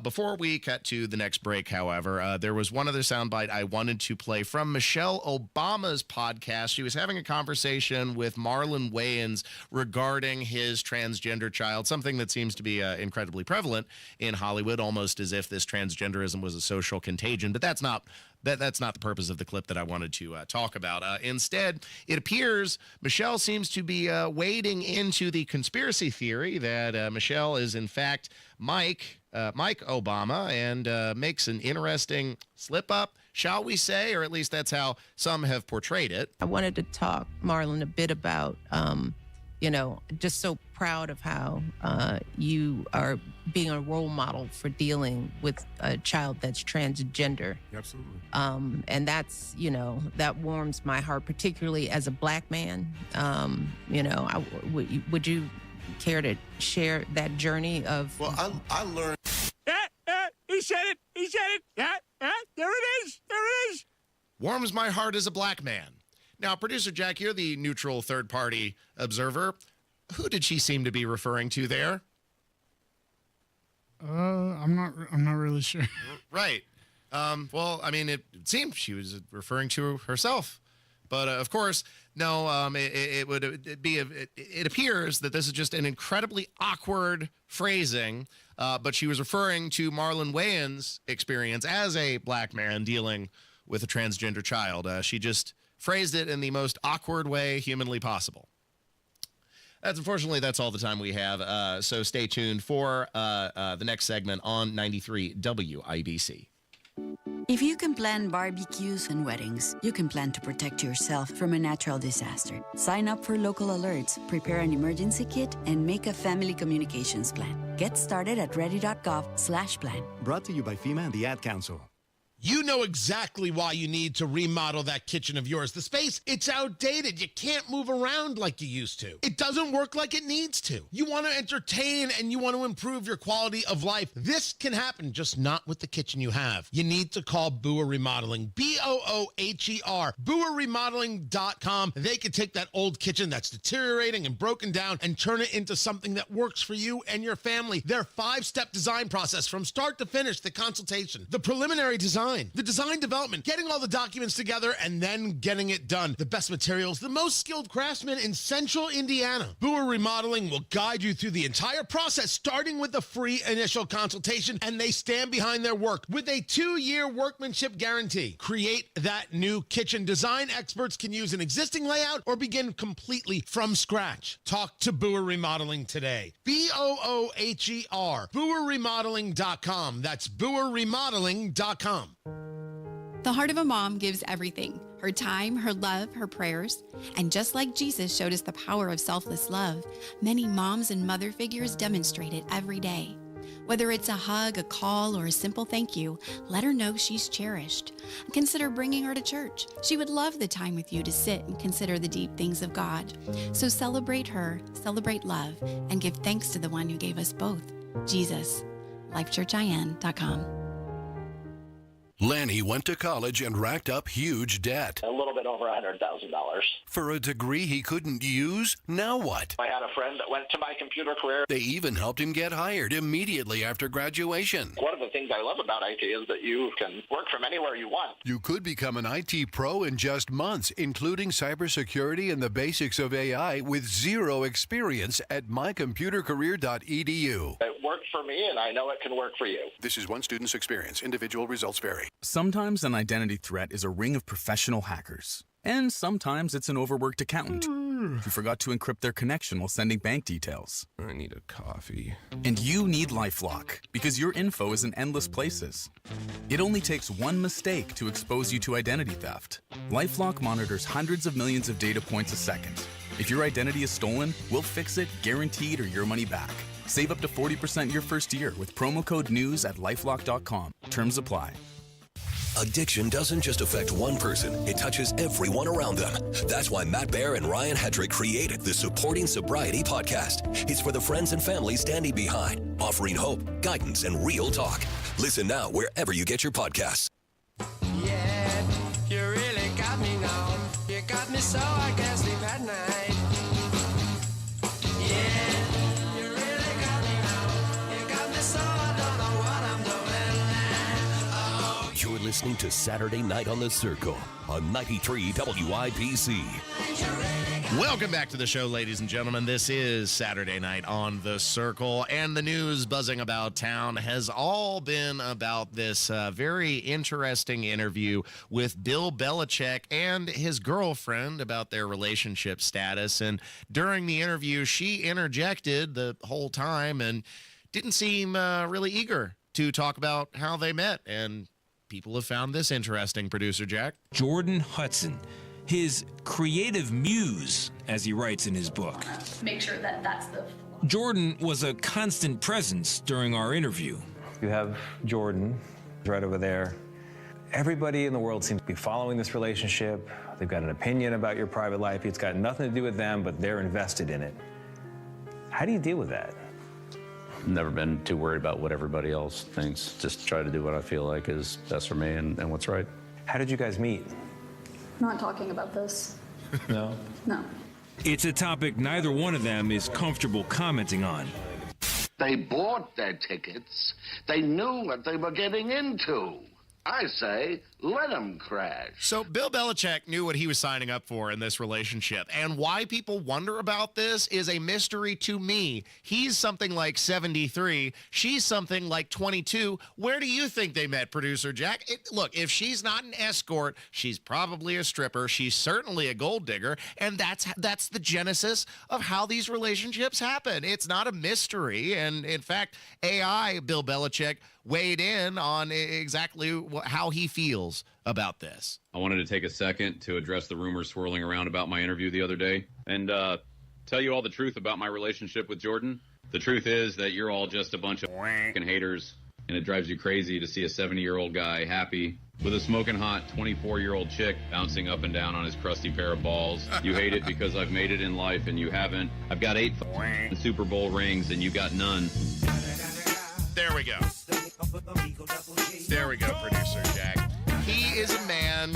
Before we cut to the next break, however, there was one other soundbite I wanted to play from Michelle Obama's podcast. She was having a conversation with Marlon Wayans regarding his transgender child, something that seems to be incredibly prevalent in Hollywood, almost as if this transgenderism was a social contagion. But that's not the purpose of the clip that I wanted to talk about. Instead, it appears Michelle seems to be wading into the conspiracy theory that Michelle is, in fact, Mike Obama, and makes an interesting slip-up, shall we say, or at least that's how some have portrayed it. I wanted to talk, Marlon, a bit about, just so proud of how you are being a role model for dealing with a child that's transgender. Absolutely. And that's, that warms my heart, particularly as a Black man. Would you care to share that journey of... Well, I learned... He said it. He said it. There it is. There it is. Warms my heart as a Black man. Now, Producer Jack, you're the neutral third-party observer. Who did she seem to be referring to there? I'm not really sure. Right. Well, I mean, it seemed she was referring to herself. But of course, no, it appears that this is just an incredibly awkward phrasing. But she was referring to Marlon Wayans' experience as a Black man dealing with a transgender child. She just phrased it in the most awkward way humanly possible. Unfortunately, that's all the time we have. So stay tuned for the next segment on 93 WIBC. If you can plan barbecues and weddings, you can plan to protect yourself from a natural disaster. Sign up for local alerts, prepare an emergency kit, and make a family communications plan. Get started at ready.gov/plan. Brought to you by FEMA and the Ad Council. You know exactly why you need to remodel that kitchen of yours. The space, it's outdated. You can't move around like you used to. It doesn't work like it needs to. You want to entertain and you want to improve your quality of life. This can happen, just not with the kitchen you have. You need to call Booher Remodeling, BOOHER, BooherRemodeling.com. They can take that old kitchen that's deteriorating and broken down and turn it into something that works for you and your family. Their 5-step design process from start to finish, the consultation, the preliminary design, the design development, getting all the documents together, and then getting it done. The best materials, the most skilled craftsmen in Central Indiana. Booher Remodeling will guide you through the entire process, starting with the free initial consultation, and they stand behind their work with a 2-year workmanship guarantee. Create that new kitchen. Design experts can use an existing layout or begin completely from scratch. Talk to Booher Remodeling today. BOOHER, BooherRemodeling.com. That's BooherRemodeling.com. The heart of a mom gives everything: her time, her love, her prayers. And just like Jesus showed us the power of selfless love, many moms and mother figures demonstrate it every day. Whether it's a hug, a call, or a simple thank you, let her know she's cherished. Consider bringing her to church. She would love the time with you to sit and consider the deep things of God. So celebrate her, celebrate love, and give thanks to the one who gave us both, Jesus. LifeChurchIN.com. Lanny went to college and racked up huge debt. A little bit over $100,000. For a degree he couldn't use? Now what? I had a friend that went to My Computer Career. They even helped him get hired immediately after graduation. One of the things I love about IT is that you can work from anywhere you want. You could become an IT pro in just months, including cybersecurity and the basics of AI with zero experience at mycomputercareer.edu. It worked for me, and I know it can work for you. This is one student's experience. Individual results vary. Sometimes an identity threat is a ring of professional hackers. And sometimes it's an overworked accountant who forgot to encrypt their connection while sending bank details. I need a coffee. And you need LifeLock, because your info is in endless places. It only takes one mistake to expose you to identity theft. LifeLock monitors hundreds of millions of data points a second. If your identity is stolen, we'll fix it, guaranteed, or your money back. Save up to 40% your first year with promo code NEWS at LifeLock.com. Terms apply. Addiction doesn't just affect one person, it touches everyone around them. That's why Matt Baer and Ryan Hedrick created the Supporting Sobriety podcast. It's for the friends and family standing behind, offering hope, guidance, and real talk. Listen now wherever you get your podcasts. Yeah, you really got me now. You got me so I can't sleep at night. Yeah, you really got me now. You got me so I don't know what I'm doing. You're listening to Saturday Night on the Circle on 93 WIPC. Welcome back to the show, ladies and gentlemen. This is Saturday Night on the Circle, and the news buzzing about town has all been about this very interesting interview with Bill Belichick and his girlfriend about their relationship status. And during the interview, she interjected the whole time and didn't seem really eager to talk about how they met. And people have found this interesting, producer Jack. Jordan Hudson, his creative muse, as he writes in his book. Make sure that that's the... Jordan was a constant presence during our interview. You have Jordan right over there. Everybody in the world seems to be following this relationship. They've got an opinion about your private life. It's got nothing to do with them, but they're invested in it. How do you deal with that? Never been too worried about what everybody else thinks. Just try to do what I feel like is best for me and what's right. How did you guys meet? Not talking about this. No? No. It's a topic neither one of them is comfortable commenting on. They bought their tickets. They knew what they were getting into. I say, let them crash. So Bill Belichick knew what he was signing up for in this relationship. And why people wonder about this is a mystery to me. He's something like 73. She's something like 22. Where do you think they met, producer Jack? Look, if she's not an escort, she's probably a stripper. She's certainly a gold digger. And that's the genesis of how these relationships happen. It's not a mystery. And in fact, AI, Bill Belichick, weighed in on exactly how he feels about this. I wanted to take a second to address the rumors swirling around about my interview the other day and tell you all the truth about my relationship with Jordan. The truth is that you're all just a bunch of f***ing haters, and it drives you crazy to see a 70-year-old guy happy with a smoking hot 24-year-old chick bouncing up and down on his crusty pair of balls. You hate it because I've made it in life and you haven't. I've got 8 Super Bowl rings and you got none. There we go. There we go, producer Jack. He is a man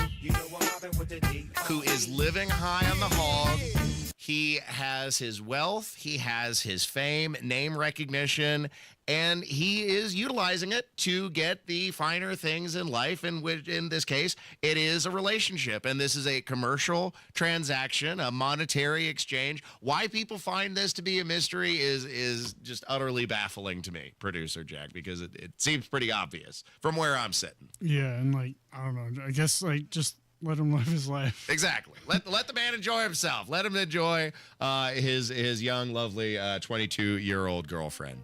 who is living high on the hog. He has his wealth, he has his fame, name recognition, and he is utilizing it to get the finer things in life, and which in this case, it is a relationship, and this is a commercial transaction, a monetary exchange. Why people find this to be a mystery is just utterly baffling to me, producer Jack, because it seems pretty obvious from where I'm sitting. Yeah, and I don't know, I guess just let him live his life. Exactly. Let the man enjoy himself. Let him enjoy his young, lovely 22-year-old girlfriend.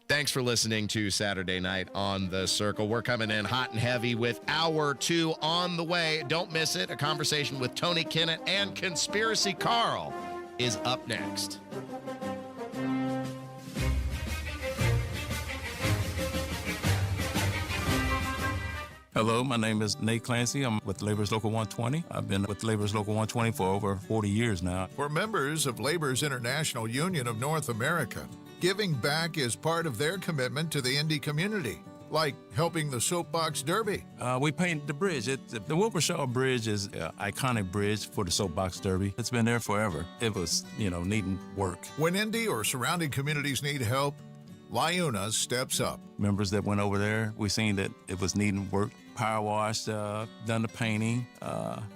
Thanks for listening to Saturday Night on the Circle. We're coming in hot and heavy with Hour 2 on the way. Don't miss it. A conversation with Tony Kinnett and Conspiracy Carl is up next. Hello, my name is Nate Clancy. I'm with Labor's Local 120. I've been with Labor's Local 120 for over 40 years now. For members of Labor's International Union of North America, giving back is part of their commitment to the Indy community, like helping the Soapbox Derby. We painted the bridge. The Wilbershaw Bridge is an iconic bridge for the Soapbox Derby. It's been there forever. It was, needing work. When Indy or surrounding communities need help, LIUNA steps up. Members that went over there, we seen that it was needing work. Power washed, done the painting,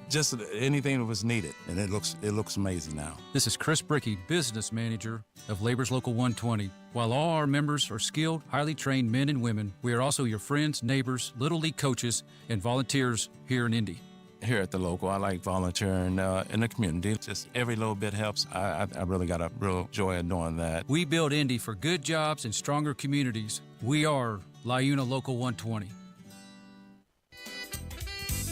just anything that was needed, and it looks amazing now. This is Chris Brickey, business manager of Labor's Local 120. While all our members are skilled, highly trained men and women, we are also your friends, neighbors, Little League coaches, and volunteers here in Indy. Here at the local, I like volunteering in the community. Just every little bit helps. I really got a real joy in doing that. We build Indy for good jobs and stronger communities. We are LIUNA Local 120.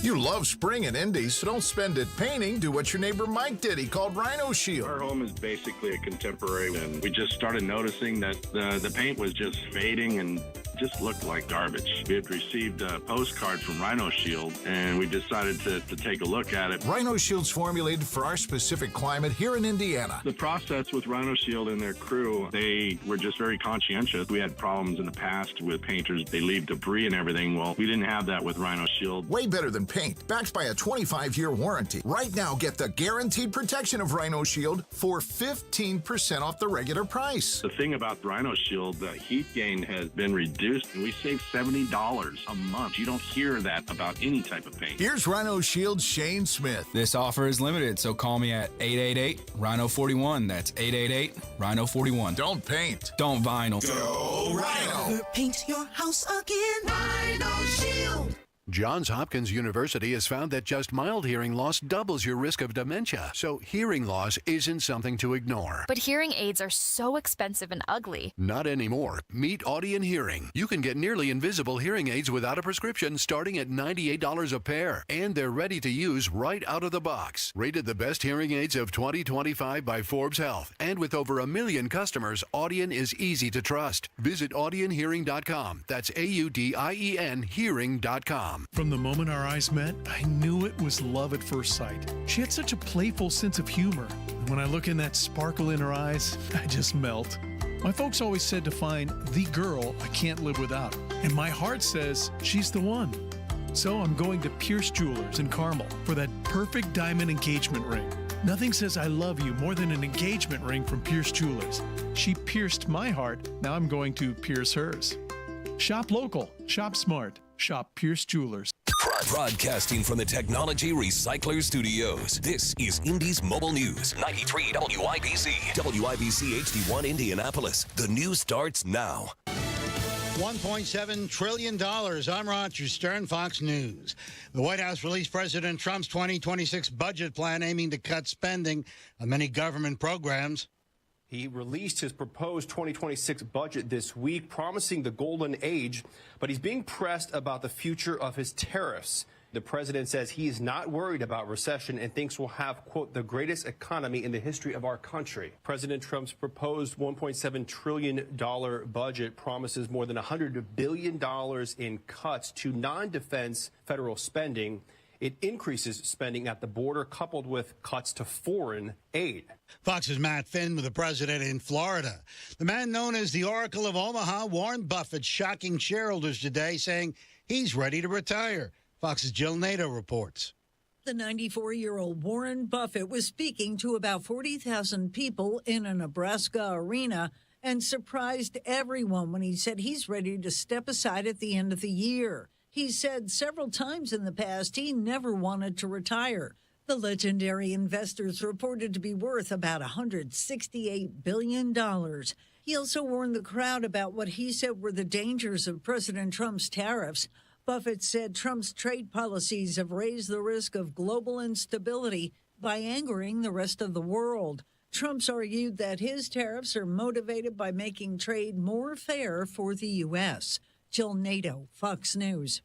You love spring in Indy, so don't spend it painting. Do what your neighbor Mike did. He called Rhino Shield. Our home is basically a contemporary, and we just started noticing that the paint was just fading and just looked like garbage. We had received a postcard from Rhino Shield, and we decided to take a look at it. Rhino Shield's formulated for our specific climate here in Indiana. The process with Rhino Shield and their crew, they were just very conscientious. We had problems in the past with painters. They leave debris and everything. Well, we didn't have that with Rhino Shield. Way better than paint, backed by a 25-year warranty. Right now, get the guaranteed protection of Rhino Shield for 15% off the regular price. The thing about Rhino Shield, the heat gain has been reduced, and we save $70 a month. You don't hear that about any type of paint. Here's Rhino Shield's Shane Smith. This offer is limited, so call me at 888-RHINO-41. That's 888-RHINO-41. Don't paint. Don't vinyl. Go Rhino. Paint your house again. Rhino Shield. Johns Hopkins University has found that just mild hearing loss doubles your risk of dementia, so hearing loss isn't something to ignore. But hearing aids are so expensive and ugly. Not anymore. Meet Audion Hearing. You can get nearly invisible hearing aids without a prescription starting at $98 a pair, and they're ready to use right out of the box. Rated the best hearing aids of 2025 by Forbes Health, and with over 1 million customers, Audion is easy to trust. Visit audionhearing.com. That's AUDIEN hearing.com. From the moment our eyes met, I knew it was love at first sight. She had such a playful sense of humor. And when I look in that sparkle in her eyes, I just melt. My folks always said to find the girl I can't live without. And my heart says she's the one. So I'm going to Pierce Jewelers in Carmel for that perfect diamond engagement ring. Nothing says I love you more than an engagement ring from Pierce Jewelers. She pierced my heart. Now I'm going to pierce hers. Shop local. Shop smart. Shop Pierce Jewelers. Broadcasting from the Technology Recycler Studios, this is Indy's Mobile News. 93 WIBC. WIBC HD1 Indianapolis. The news starts now. $1.7 trillion. I'm Roger Stern, Fox News. The White House released President Trump's 2026 budget plan aiming to cut spending on many government programs. He released his proposed 2026 budget this week, promising the golden age, but he's being pressed about the future of his tariffs. The president says he is not worried about recession and thinks we'll have, quote, the greatest economy in the history of our country. President Trump's proposed $1.7 trillion budget promises more than $100 billion in cuts to non-defense federal spending. It increases spending at the border, coupled with cuts to foreign aid. Fox's Matt Finn with the president in Florida. The man known as the Oracle of Omaha, Warren Buffett, shocking shareholders today, saying he's ready to retire. Fox's Jill Nato reports. The 94-year-old Warren Buffett was speaking to about 40,000 people in a Nebraska arena and surprised everyone when he said he's ready to step aside at the end of the year. He said several times in the past he never wanted to retire. The legendary investor's reported to be worth about $168 billion. He also warned the crowd about what he said were the dangers of President Trump's tariffs. Buffett said Trump's trade policies have raised the risk of global instability by angering the rest of the world. Trump's argued that his tariffs are motivated by making trade more fair for the U.S. Jill Nato, Fox News.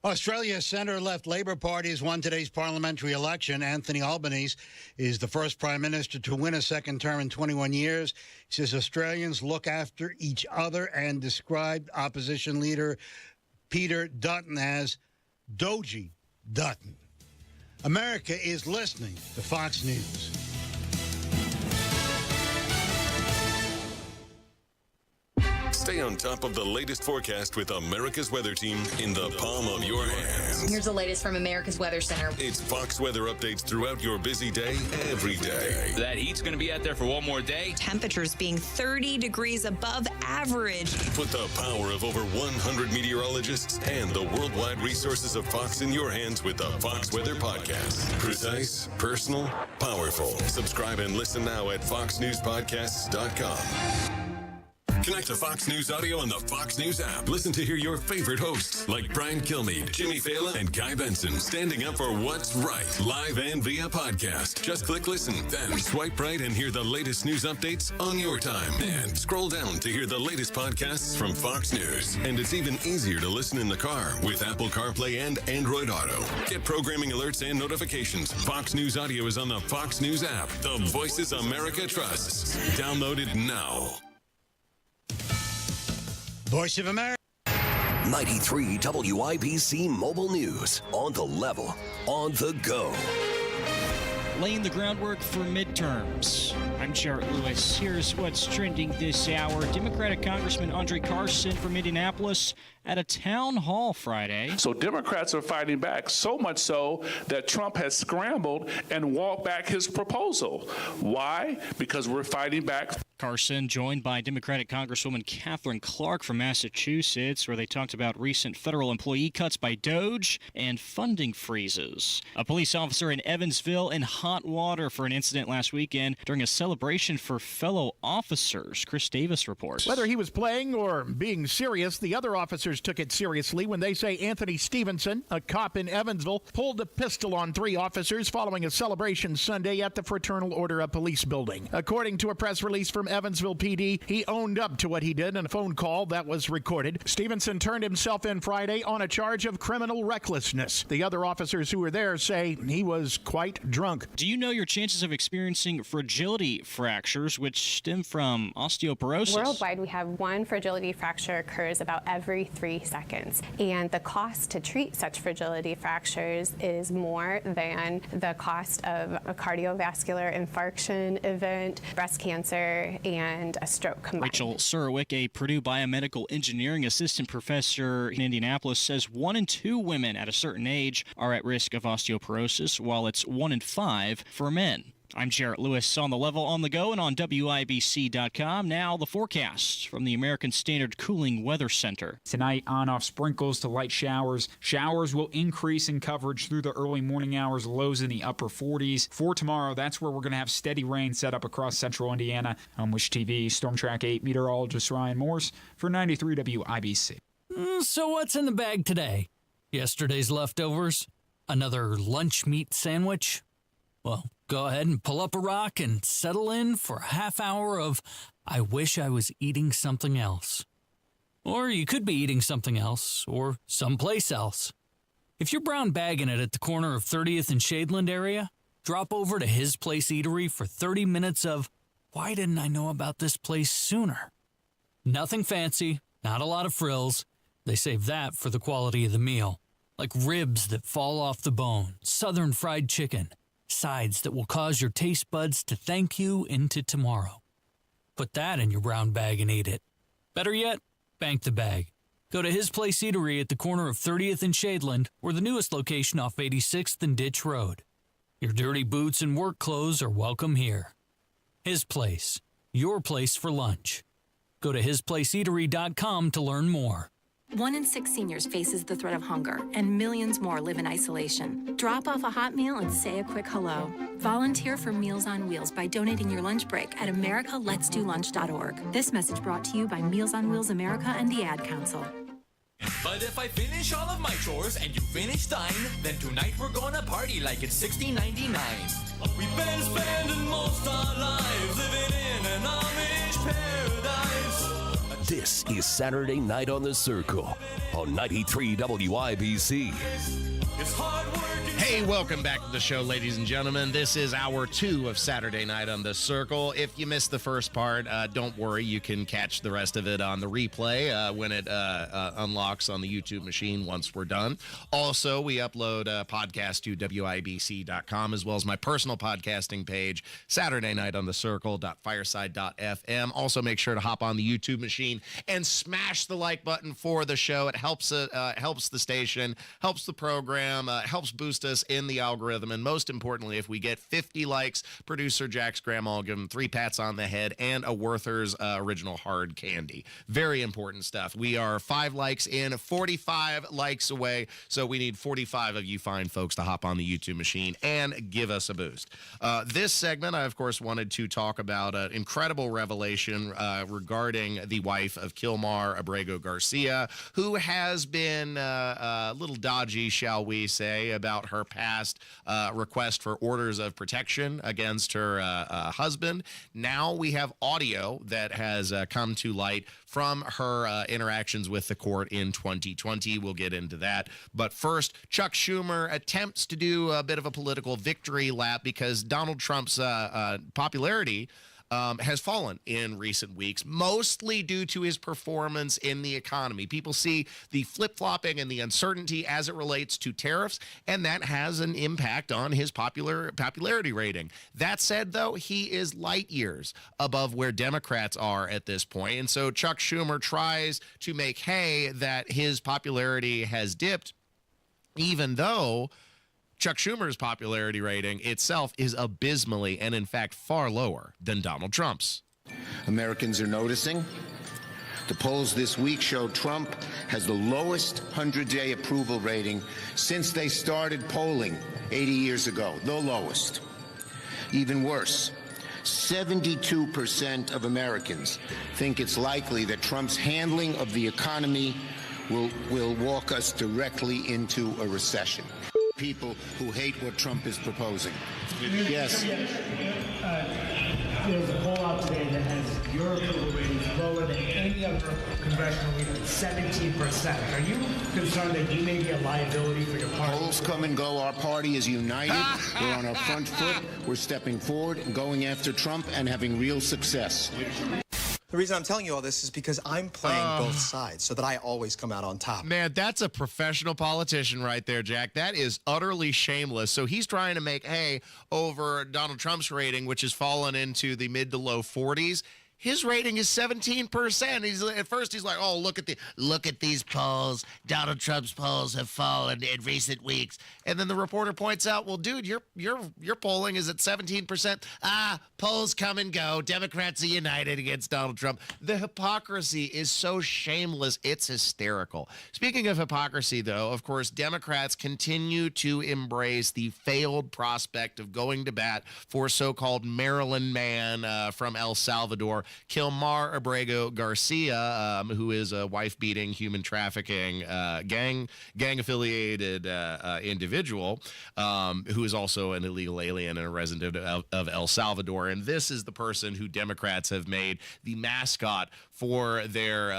Australia's centre-left Labour Party has won today's parliamentary election. Anthony Albanese is the first prime minister to win a second term in 21 years. He says Australians look after each other and described opposition leader Peter Dutton as Doji Dutton. America is listening to Fox News. Stay on top of the latest forecast with America's Weather Team in the palm of your hands. Here's the latest from America's Weather Center. It's Fox weather updates throughout your busy day, every day. That heat's going to be out there for one more day. Temperatures being 30 degrees above average. Put the power of over 100 meteorologists and the worldwide resources of Fox in your hands with the Fox Weather Podcast. Precise, personal, powerful. Subscribe and listen now at foxnewspodcasts.com. Connect to Fox News Audio on the Fox News app. Listen to hear your favorite hosts like Brian Kilmeade, Jimmy Fallon, and Guy Benson standing up for what's right, live and via podcast. Just click listen, then swipe right and hear the latest news updates on your time. And scroll down to hear the latest podcasts from Fox News. And it's even easier to listen in the car with Apple CarPlay and Android Auto. Get programming alerts and notifications. Fox News Audio is on the Fox News app. The Voices America trusts. Download it now. Voice of America. 93 WIBC Mobile News. On the level, on the go. Laying the groundwork for midterms. I'm Jarrett Lewis. Here's what's trending this hour. Democratic Congressman Andre Carson from Indianapolis at a town hall Friday. So Democrats are fighting back, so much so that Trump has scrambled and walked back his proposal. Why? Because we're fighting back. Carson joined by Democratic Congresswoman Katherine Clark from Massachusetts, where they talked about recent federal employee cuts by DOJ and funding freezes. A police officer in Evansville in hot water for an incident last weekend during a celebration for fellow officers. Chris Davis reports. Whether he was playing or being serious, the other officers took it seriously when they say Anthony Stevenson, a cop in Evansville, pulled a pistol on 3 officers following a celebration Sunday at the Fraternal Order of Police building. According to a press release from Evansville PD, he owned up to what he did in a phone call that was recorded. Stevenson turned himself in Friday on a charge of criminal recklessness. The other officers who were there say he was quite drunk. Do you know your chances of experiencing fragility fractures, which stem from osteoporosis? Worldwide, we have 1 fragility fracture occurs about every 3 seconds. And the cost to treat such fragility fractures is more than the cost of a cardiovascular infarction event, breast cancer, and a stroke combined. Rachel Surowick, a Purdue biomedical engineering assistant professor in Indianapolis, says 1 in 2 women at a certain age are at risk of osteoporosis, while it's 1 in 5 for men. I'm Jarrett Lewis on the level, on the go, and on WIBC.com. Now the forecast from the American Standard Cooling Weather Center. Tonight, on-off sprinkles to light showers. Showers will increase in coverage through the early morning hours, lows in the upper 40s. For tomorrow, that's where we're going to have steady rain set up across central Indiana. On Wish TV, Storm Track 8 meteorologist Ryan Morse for 93 WIBC. So what's in the bag today? Yesterday's leftovers? Another lunch meat sandwich? Well, go ahead and pull up a rock and settle in for a half hour of I wish I was eating something else. Or you could be eating something else, or someplace else. If you're brown bagging it at the corner of 30th and Shadeland area, drop over to His Place Eatery for 30 minutes of why didn't I know about this place sooner? Nothing fancy, not a lot of frills. They save that for the quality of the meal. Like ribs that fall off the bone, southern fried chicken, sides that will cause your taste buds to thank you into tomorrow. Put that in your brown bag and eat it. Better yet, bank the bag. Go to His Place Eatery at the corner of 30th and Shadeland, or the newest location off 86th and Ditch Road. Your dirty boots and work clothes are welcome here. His Place, your place for lunch. Go to hisplaceeatery.com to learn more. 1 in 6 seniors faces the threat of hunger, and millions more live in isolation. Drop off a hot meal and say a quick hello. Volunteer for Meals on Wheels by donating your lunch break at americaletsdolunch.org. This message brought to you by Meals on Wheels America and the Ad Council. But if I finish all of my chores and you finish thine, then tonight we're gonna party like it's $16.99. We've been spending most our lives living in an Amish paradise. This is Saturday Night on the Circle on 93 WIBC. It's hard work. Hey, welcome back to the show, ladies and gentlemen. This is hour 2 of Saturday Night on the Circle. If you missed the first part, don't worry. You can catch the rest of it on the replay when it unlocks on the YouTube machine once we're done. Also, we upload a podcast to WIBC.com, as well as my personal podcasting page, Saturday Night on the Circle.fireside.fm. Also, make sure to hop on the YouTube machine and smash the like button for the show. It helps the station, helps the program. Instagram. Helps boost us in the algorithm. And most importantly, if we get 50 likes, producer Jack's grandma will give him 3 pats on the head and a Werther's original hard candy. Very important stuff. We are 5 likes in, 45 likes away. So we need 45 of you fine folks to hop on the YouTube machine and give us a boost. This segment, I, of course, wanted to talk about an incredible revelation regarding the wife of Kilmar Abrego Garcia, who has been a little dodgy, shall we say, about her past request for orders of protection against her husband. Now we have audio that has come to light from her interactions with the court in 2020. We'll get into that. But first, Chuck Schumer attempts to do a bit of a political victory lap because Donald Trump's popularity has fallen in recent weeks, mostly due to his performance in the economy. People see the flip-flopping and the uncertainty as it relates to tariffs, and that has an impact on his popularity rating. That said, though, he is light years above where Democrats are at this point, and so Chuck Schumer tries to make hay that his popularity has dipped, even though Chuck Schumer's popularity rating itself is abysmally and, in fact, far lower than Donald Trump's. Americans are noticing. The polls this week show Trump has the lowest 100-day approval rating since they started polling 80 years ago, the lowest. Even worse, 72% of Americans think it's likely that Trump's handling of the economy will walk us directly into a recession. People who hate what Trump is proposing. Yes. There's a poll out today that has your approval ratings lower than any other congressional leader, 17%. Are you concerned that you may be a liability for your party? Polls come and go. Our party is united. We're on our front foot. We're stepping forward and going after Trump and having real success. The reason I'm telling you all this is because I'm playing both sides so that I always come out on top. Man, that's a professional politician right there, Jack. That is utterly shameless. So he's trying to make hay over Donald Trump's rating, which has fallen into the mid to low 40s. His rating is 17%. At first he's like, "Oh, look at these polls. Donald Trump's polls have fallen in recent weeks." And then the reporter points out, "Well, dude, your polling is at 17%. Polls come and go. Democrats are united against Donald Trump." The hypocrisy is so shameless, it's hysterical. Speaking of hypocrisy, though, of course, Democrats continue to embrace the failed prospect of going to bat for so-called Maryland man from El Salvador, Kilmar Abrego Garcia, who is a wife-beating, human trafficking, gang-affiliated individual, who is also an illegal alien and a resident of El Salvador. And this is the person who Democrats have made the mascot for their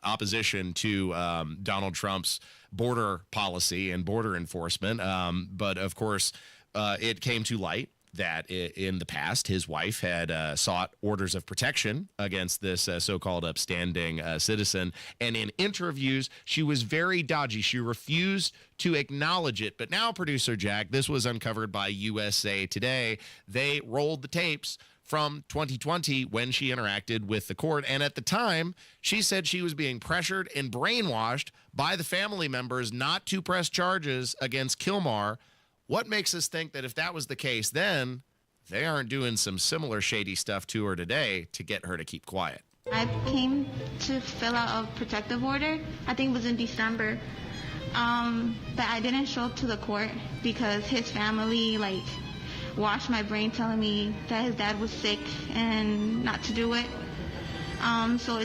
opposition to Donald Trump's border policy and border enforcement. But, of course, it came to light that in the past, his wife had sought orders of protection against this so-called upstanding citizen. And in interviews, she was very dodgy. She refused to acknowledge it. But now, producer Jack, this was uncovered by USA Today. They rolled the tapes from 2020 when she interacted with the court. And at the time, she said she was being pressured and brainwashed by the family members not to press charges against Kilmar. What makes us think that if that was the case then, they aren't doing some similar shady stuff to her today to get her to keep quiet? I came to fill out a protective order. I think it was in December. But I didn't show up to the court because his family, washed my brain telling me that his dad was sick and not to do it. So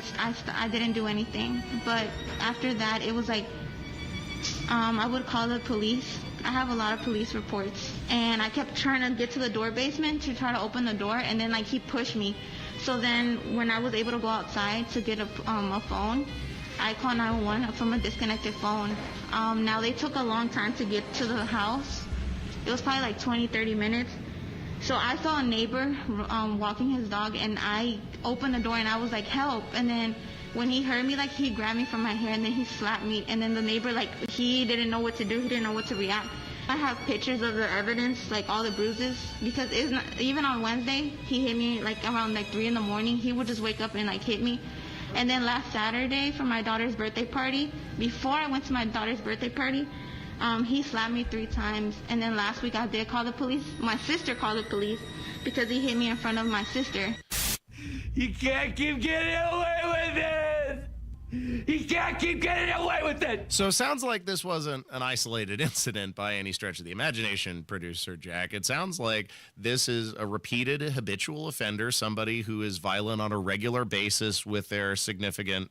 I didn't do anything. But after that, it was I would call the police. I have a lot of police reports, and I kept trying to get to the door basement to try to open the door, and then he pushed me. So then when I was able to go outside to get a phone, I called 911 from a disconnected phone. Now they took a long time to get to the house. It was probably 20-30 minutes. So I saw a neighbor walking his dog, and I opened the door and I was like, "Help!" And then when he heard me, he grabbed me from my hair and then he slapped me. And then the neighbor, he didn't know what to do. He didn't know what to react. I have pictures of the evidence, all the bruises, because it's not, even on Wednesday, he hit me around 3 in the morning. He would just wake up and hit me. And then last Saturday for my daughter's birthday party, before I went to my daughter's birthday party, He slapped me 3 times, and then last week I did call the police. My sister called the police because he hit me in front of my sister. You can't keep getting away with it! You can't keep getting away with it! So it sounds like this wasn't an isolated incident by any stretch of the imagination, producer Jack. It sounds like this is a repeated habitual offender, somebody who is violent on a regular basis with their significant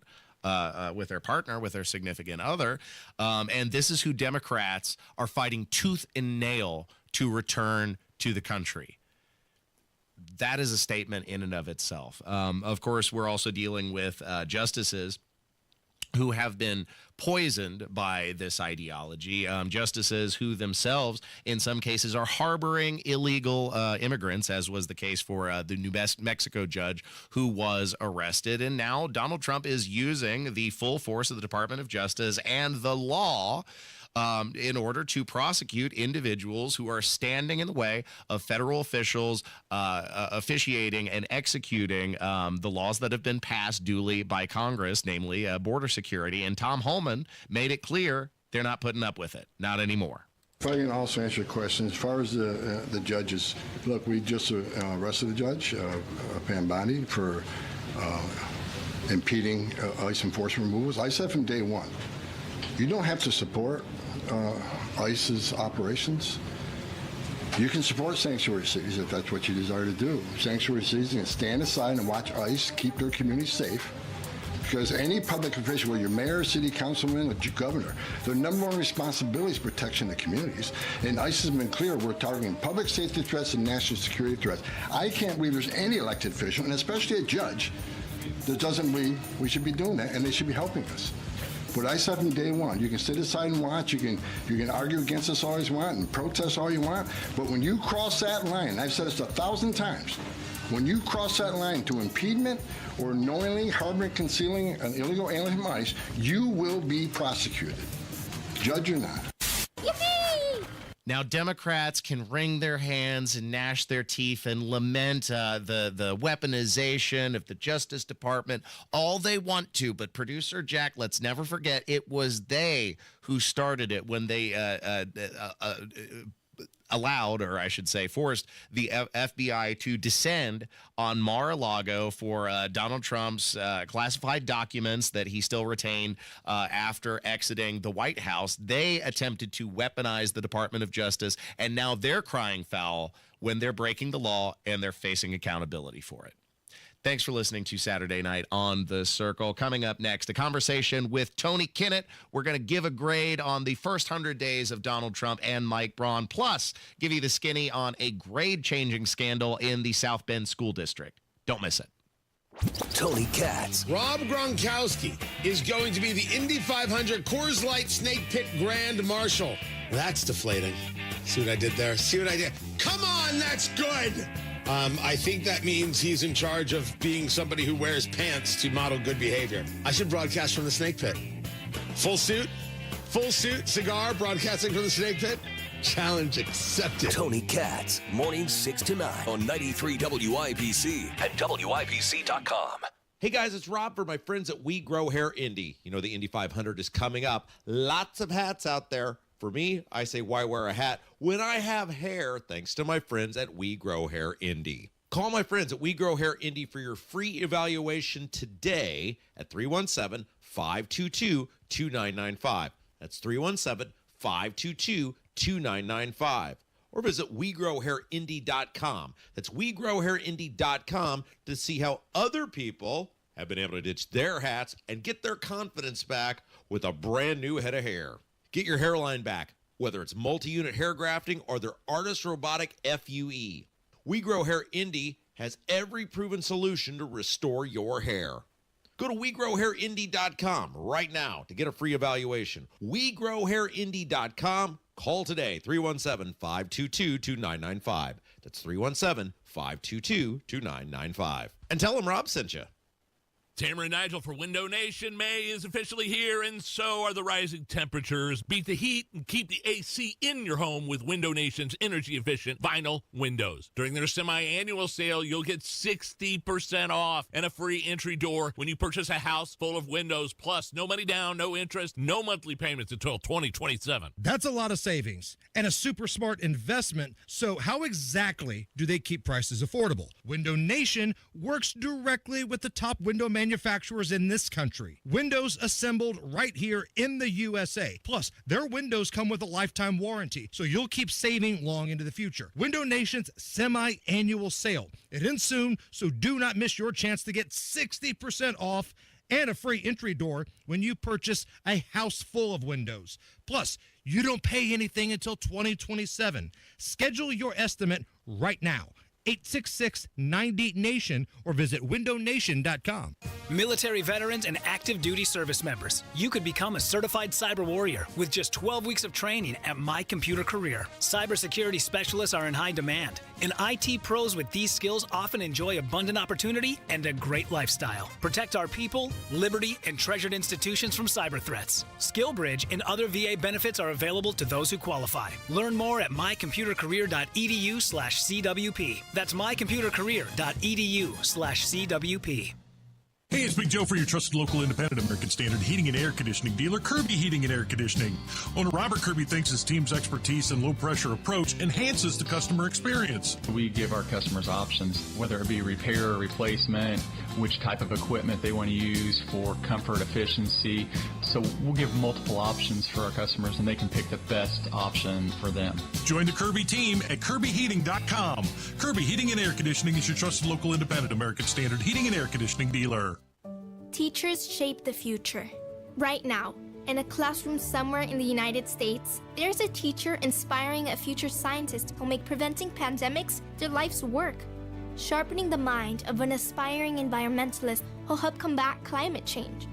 with their partner, with their significant other. And this is who Democrats are fighting tooth and nail to return to the country. That is a statement in and of itself. Of course, we're also dealing with justices who have been poisoned by this ideology, justices who themselves, in some cases, are harboring illegal immigrants, as was the case for the New Mexico judge who was arrested. And now Donald Trump is using the full force of the Department of Justice and the law in order to prosecute individuals who are standing in the way of federal officials officiating and executing the laws that have been passed duly by Congress, namely border security. And Tom Homan made it clear they're not putting up with it. Not anymore. If I can also answer your question, as far as the judges, look, we just arrested a judge, Pam Bondi, for impeding ICE enforcement removals. I said from day one, you don't have to support ICE's operations. You can support sanctuary cities if that's what you desire to do. Sanctuary cities can stand aside and watch ICE keep their communities safe, because any public official, whether you're mayor, city councilman, or governor, their number one responsibility is protection of the communities. And ICE has been clear, we're targeting public safety threats and national security threats. I can't believe there's any elected official, and especially a judge, that doesn't believe we should be doing that, and they should be helping us. But I said from day one, you can sit aside and watch, you can argue against us all you want and protest all you want, but when you cross that line, and I've said this 1,000 times, when you cross that line to impediment or knowingly harboring, concealing an illegal alien from ICE, you will be prosecuted, judge or not. Now, Democrats can wring their hands and gnash their teeth and lament the weaponization of the Justice Department all they want to. But producer Jack, let's never forget, it was they who started it when they allowed, or I should say forced, the FBI to descend on Mar-a-Lago for Donald Trump's classified documents that he still retained after exiting the White House. They attempted to weaponize the Department of Justice, and now they're crying foul when they're breaking the law and they're facing accountability for it. Thanks for listening to Saturday Night on the Circle. Coming up next, a conversation with Tony Kinnett. We're going to give a grade on the first 100 days of Donald Trump and Mike Braun, plus give you the skinny on a grade-changing scandal in the South Bend School District. Don't miss it. Tony Katz. Rob Gronkowski is going to be the Indy 500 Coors Light Snake Pit Grand Marshal. That's deflating. See what I did there? See what I did? Come on, that's good. I think that means he's in charge of being somebody who wears pants to model good behavior. I should broadcast from the Snake Pit. Full suit, cigar, broadcasting from the Snake Pit. Challenge accepted. Tony Katz, mornings 6 to 9 on 93 WIBC and WIBC.com. Hey guys, it's Rob for my friends at We Grow Hair Indy. You know the Indy 500 is coming up. Lots of hats out there. For me, I say, why wear a hat when I have hair, thanks to my friends at We Grow Hair Indy. Call my friends at We Grow Hair Indy for your free evaluation today at 317-522-2995. That's 317-522-2995. Or visit WeGrowHairIndy.com. That's WeGrowHairIndy.com to see how other people have been able to ditch their hats and get their confidence back with a brand new head of hair. Get your hairline back, whether it's multi-unit hair grafting or their Artist Robotic FUE. We Grow Hair Indy has every proven solution to restore your hair. Go to WeGrowHairIndy.com right now to get a free evaluation. WeGrowHairIndy.com. Call today, 317-522-2995. That's 317-522-2995. And tell them Rob sent you. Tamara and Nigel for Window Nation. May is officially here, and so are the rising temperatures. Beat the heat and keep the AC in your home with Window Nation's energy-efficient vinyl windows. During their semi-annual sale, you'll get 60% off and a free entry door when you purchase a house full of windows. Plus, no money down, no interest, no monthly payments until 2027. That's a lot of savings and a super smart investment. So how exactly do they keep prices affordable? Window Nation works directly with the top window manufacturers in this country. Windows assembled right here in the USA. Plus, their windows come with a lifetime warranty, so you'll keep saving long into the future. Window Nation's semi-annual sale. It ends soon, so do not miss your chance to get 60% off and a free entry door when you purchase a house full of windows. Plus, you don't pay anything until 2027. Schedule your estimate right now. 866-90-NATION or visit windownation.com. Military veterans and active duty service members, you could become a certified cyber warrior with just 12 weeks of training at My Computer Career. Cybersecurity specialists are in high demand, and IT pros with these skills often enjoy abundant opportunity and a great lifestyle. Protect our people, liberty, and treasured institutions from cyber threats. SkillBridge and other VA benefits are available to those who qualify. Learn more at mycomputercareer.edu/CWP. That's mycomputercareer.edu/CWP. Hey, it's Big Joe for your trusted local independent American Standard heating and air conditioning dealer, Kirby Heating and Air Conditioning. Owner Robert Kirby thinks his team's expertise and low-pressure approach enhances the customer experience. We give our customers options, whether it be repair or replacement, which type of equipment they want to use for comfort, efficiency. So we'll give multiple options for our customers, and they can pick the best option for them. Join the Kirby team at KirbyHeating.com. Kirby Heating and Air Conditioning is your trusted local independent American Standard heating and air conditioning dealer. Teachers shape the future. Right now, in a classroom somewhere in the United States, there's a teacher inspiring a future scientist who'll make preventing pandemics their life's work. Sharpening the mind of an aspiring environmentalist who'll help combat climate change.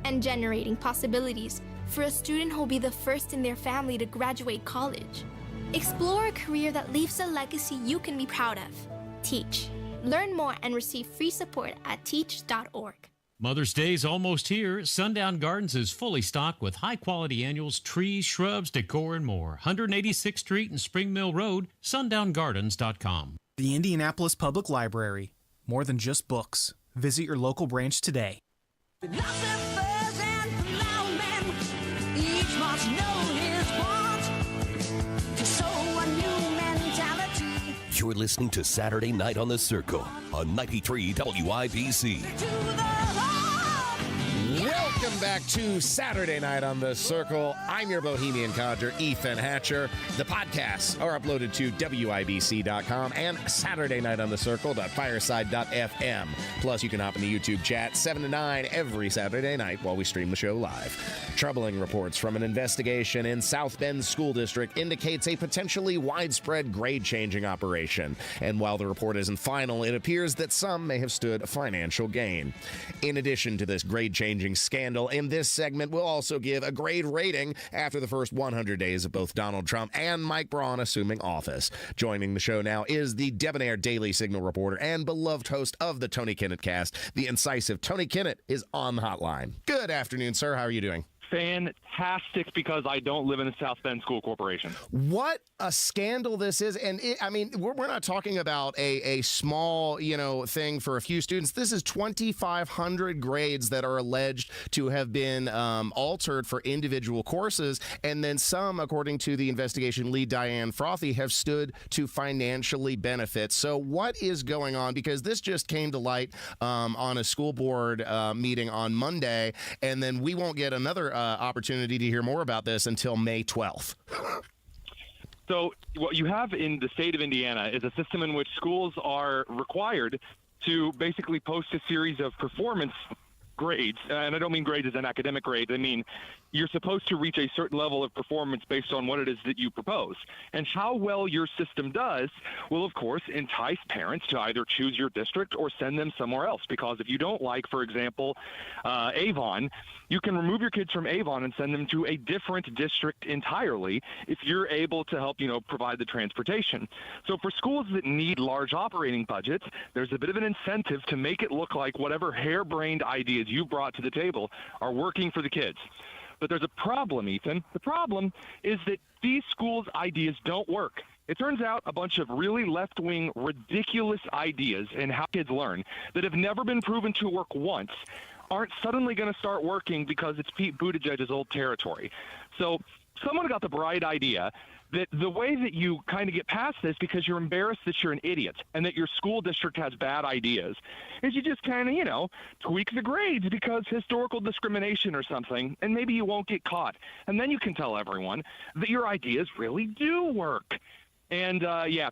And generating possibilities for a student who'll be the first in their family to graduate college. Explore a career that leaves a legacy you can be proud of. Teach. Learn more and receive free support at teach.org. Mother's Day's almost here. Sundown Gardens is fully stocked with high-quality annuals, trees, shrubs, decor, and more. 186th Street and Spring Mill Road, sundown.gardens.com. The Indianapolis Public Library. More than just books. Visit your local branch today. You're listening to Saturday Night on the Circle on 93 WIBC. Welcome back to Saturday Night on the Circle. I'm your Bohemian Codger, Ethan Hatcher. The podcasts are uploaded to WIBC.com and Saturday Night on the Circle.fireside.fm. Plus, you can hop in the YouTube chat 7 to 9 every Saturday night while we stream the show live. Troubling reports from an investigation in South Bend School District indicates a potentially widespread grade-changing operation. And while the report isn't final, it appears that some may have stood a financial gain. In addition to this grade-changing scandal, in this segment, we'll also give a grade rating after the first 100 days of both Donald Trump and Mike Braun assuming office. Joining the show now is the debonair Daily Signal reporter and beloved host of the Tony Kinnett Cast. The incisive Tony Kinnett is on the hotline. Good afternoon, sir. How are you doing? Fantastic, because I don't live in the South Bend School Corporation. What a scandal this is. And we're not talking about a small, thing for a few students. This is 2,500 grades that are alleged to have been altered for individual courses. And then some, according to the investigation lead, Diane Frothy, have stood to financially benefit. So what is going on? Because this just came to light on a school board meeting on Monday. And then we won't get another opportunity to hear more about this until May 12th. So what you have in the state of Indiana is a system in which schools are required to basically post a series of performance grades, and I don't mean grades as an academic grade. I mean, you're supposed to reach a certain level of performance based on what it is that you propose. And how well your system does will, of course, entice parents to either choose your district or send them somewhere else. Because if you don't like, for example, Avon, you can remove your kids from Avon and send them to a different district entirely if you're able to help, provide the transportation. So for schools that need large operating budgets, there's a bit of an incentive to make it look like whatever harebrained ideas you brought to the table are working for the kids. But there's a problem, Ethan. The problem is that these schools' ideas don't work. It turns out a bunch of really left-wing, ridiculous ideas in how kids learn that have never been proven to work once aren't suddenly going to start working because it's Pete Buttigieg's old territory. So someone got the bright idea that the way that you kind of get past this, because you're embarrassed that you're an idiot and that your school district has bad ideas, is you just kind of, tweak the grades because historical discrimination or something, and maybe you won't get caught. And then you can tell everyone that your ideas really do work. And,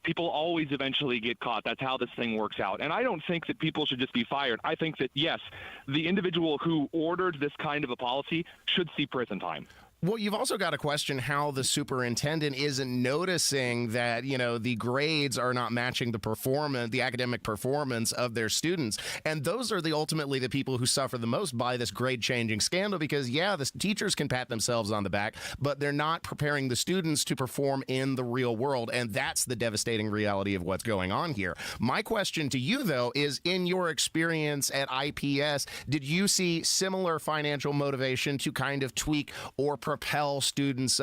people always eventually get caught. That's how this thing works out. And I don't think that people should just be fired. I think that, yes, the individual who ordered this kind of a policy should see prison time. Well, you've also got to question how the superintendent isn't noticing that, the grades are not matching the academic performance of their students. And those are ultimately the people who suffer the most by this grade-changing scandal because, the teachers can pat themselves on the back, but they're not preparing the students to perform in the real world. And that's the devastating reality of what's going on here. My question to you, though, is in your experience at IPS, did you see similar financial motivation to kind of tweak or propel students,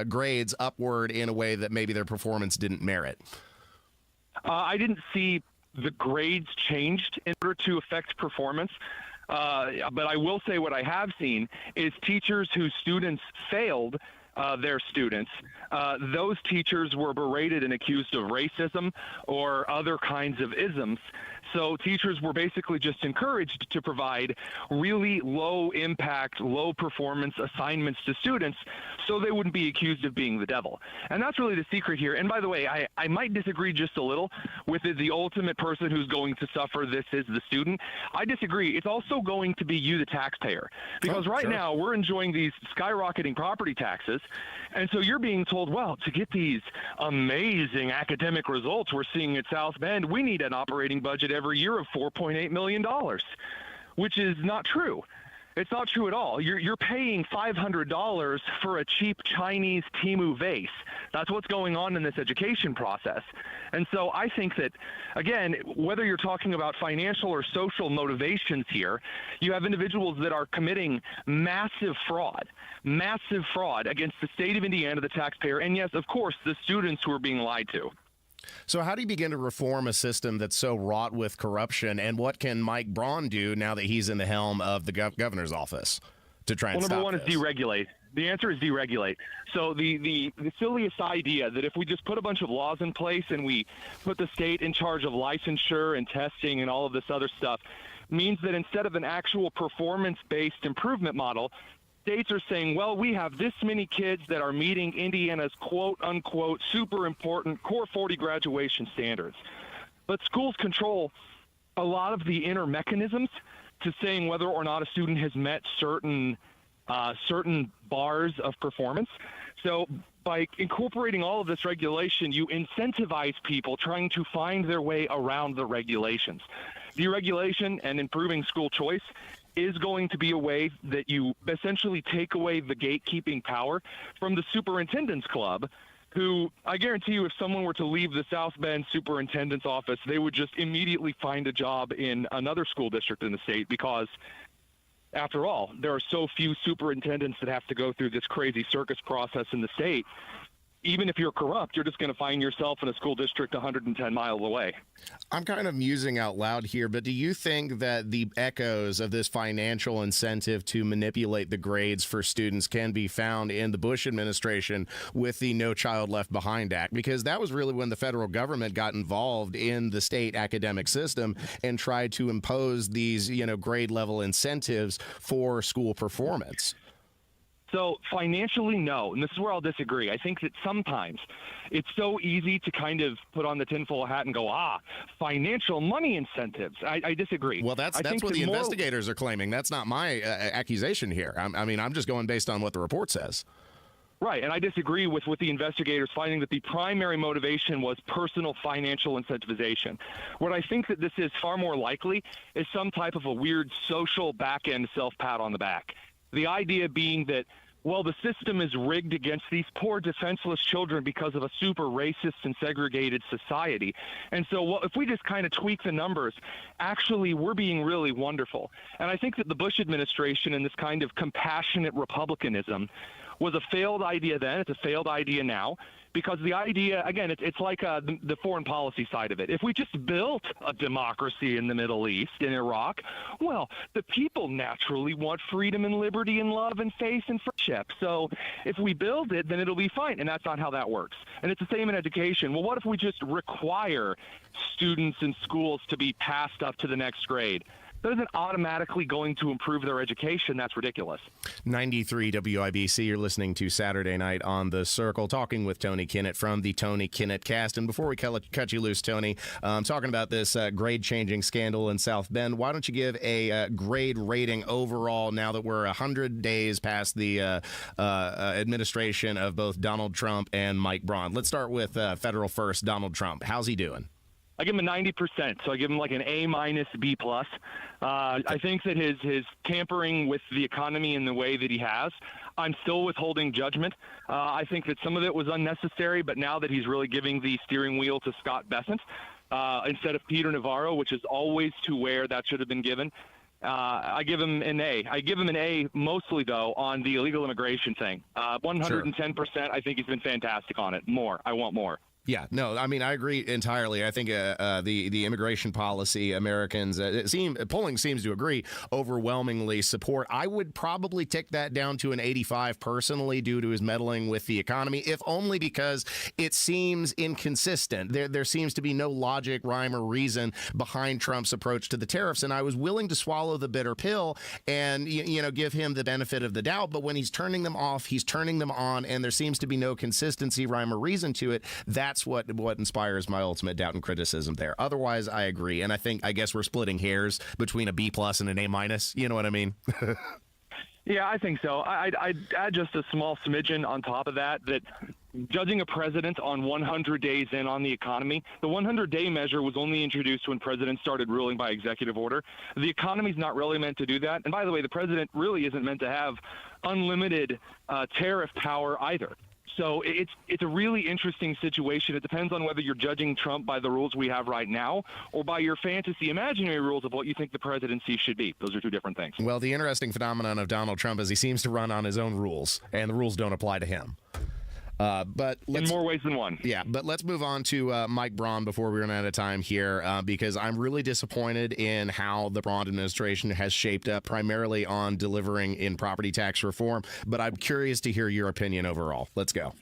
grades upward in a way that maybe their performance didn't merit? I didn't see the grades changed in order to affect performance. But I will say what I have seen is teachers whose students failed their students. Those teachers were berated and accused of racism or other kinds of isms. So teachers were basically just encouraged to provide really low impact, low performance assignments to students so they wouldn't be accused of being the devil. And that's really the secret here. And by the way, I might disagree just a little with the ultimate person who's going to suffer this is the student. I disagree. It's also going to be you, the taxpayer, because now we're enjoying these skyrocketing property taxes. And so you're being told, well, to get these amazing academic results we're seeing at South Bend, we need an operating budget every year of $4.8 million, which is not true. It's not true at all. You're paying $500 for a cheap Chinese Temu vase. That's what's going on in this education process. And so I think that, again, whether you're talking about financial or social motivations here, you have individuals that are committing massive fraud against the state of Indiana, the taxpayer, and yes, of course, the students who are being lied to. So how do you begin to reform a system that's so wrought with corruption? And what can Mike Braun do now that he's in the helm of the governor's office to try and stop this? Well, number one is deregulate. The answer is deregulate. So the silliest idea that if we just put a bunch of laws in place and we put the state in charge of licensure and testing and all of this other stuff means that instead of an actual performance-based improvement model, states are saying, well, we have this many kids that are meeting Indiana's quote-unquote super important Core 40 graduation standards. But schools control a lot of the inner mechanisms to saying whether or not a student has met certain bars of performance. So by incorporating all of this regulation, you incentivize people trying to find their way around the regulations. Deregulation and improving school choice is going to be a way that you essentially take away the gatekeeping power from the superintendent's club, who I guarantee you if someone were to leave the South Bend superintendent's office, they would just immediately find a job in another school district in the state because, after all, there are so few superintendents that have to go through this crazy circus process in the state. Even if you're corrupt, you're just going to find yourself in a school district 110 miles away. I'm kind of musing out loud here, but do you think that the echoes of this financial incentive to manipulate the grades for students can be found in the Bush administration with the No Child Left Behind Act? Because that was really when the federal government got involved in the state academic system and tried to impose these, grade level incentives for school performance. So financially, no. And this is where I'll disagree. I think that sometimes it's so easy to kind of put on the tinfoil hat and go, financial money incentives. I disagree. Well, that's what the investigators are claiming. That's not my accusation here. I'm just going based on what the report says. Right, and I disagree with the investigators finding that the primary motivation was personal financial incentivization. What I think that this is far more likely is some type of a weird social back-end self-pat on the back. The idea being that, well, the system is rigged against these poor defenseless children because of a super racist and segregated society. And so if we just kind of tweak the numbers, actually we're being really wonderful. And I think that the Bush administration and this kind of compassionate republicanism was a failed idea then. It's a failed idea now. Because the idea, again, it's like the foreign policy side of it. If we just built a democracy in the Middle East, in Iraq, well, the people naturally want freedom and liberty and love and faith and friendship. So if we build it, then it'll be fine. And that's not how that works. And it's the same in education. Well, what if we just require students in schools to be passed up to the next grade? That isn't automatically going to improve their education. That's ridiculous. 93 WIBC, you're listening to Saturday Night on the Circle, talking with Tony Kinnett from the Tony Kinnett Cast. And before we cut you loose, Tony, talking about this grade-changing scandal in South Bend, why don't you give a grade rating overall now that we're 100 days past the administration of both Donald Trump and Mike Braun? Let's start with federal first, Donald Trump. How's he doing? I give him a 90%, so I give him like an A- B+. I think that his tampering with the economy in the way that he has, I'm still withholding judgment. I think that some of it was unnecessary, but now that he's really giving the steering wheel to Scott Bessent instead of Peter Navarro, which is always to where that should have been given, I give him an A. I give him an A mostly, though, on the illegal immigration thing. 110%, I think he's been fantastic on it. I want more. Yeah, no, I mean, I agree entirely. I think the immigration policy, Americans, polling seems to agree, overwhelmingly support. I would probably tick that down to an 85 personally due to his meddling with the economy, if only because it seems inconsistent. There seems to be no logic, rhyme, or reason behind Trump's approach to the tariffs, and I was willing to swallow the bitter pill and, give him the benefit of the doubt, but when he's turning them off, he's turning them on, and there seems to be no consistency, rhyme, or reason to it. That's what inspires my ultimate doubt and criticism there. Otherwise, I agree. And I guess we're splitting hairs between a B+ and an A-. You know what I mean? Yeah, I think so. I'd add just a small smidgen on top of that judging a president on 100 days in on the economy, the 100-day measure was only introduced when presidents started ruling by executive order. The economy's not really meant to do that. And by the way, the president really isn't meant to have unlimited tariff power either. So it's a really interesting situation. It depends on whether you're judging Trump by the rules we have right now or by your fantasy imaginary rules of what you think the presidency should be. Those are two different things. Well, the interesting phenomenon of Donald Trump is he seems to run on his own rules, and the rules don't apply to him. But in more ways than one. Yeah, but let's move on to Mike Braun before we run out of time here, because I'm really disappointed in how the Braun administration has shaped up, primarily on delivering in property tax reform. But I'm curious to hear your opinion overall. Let's go.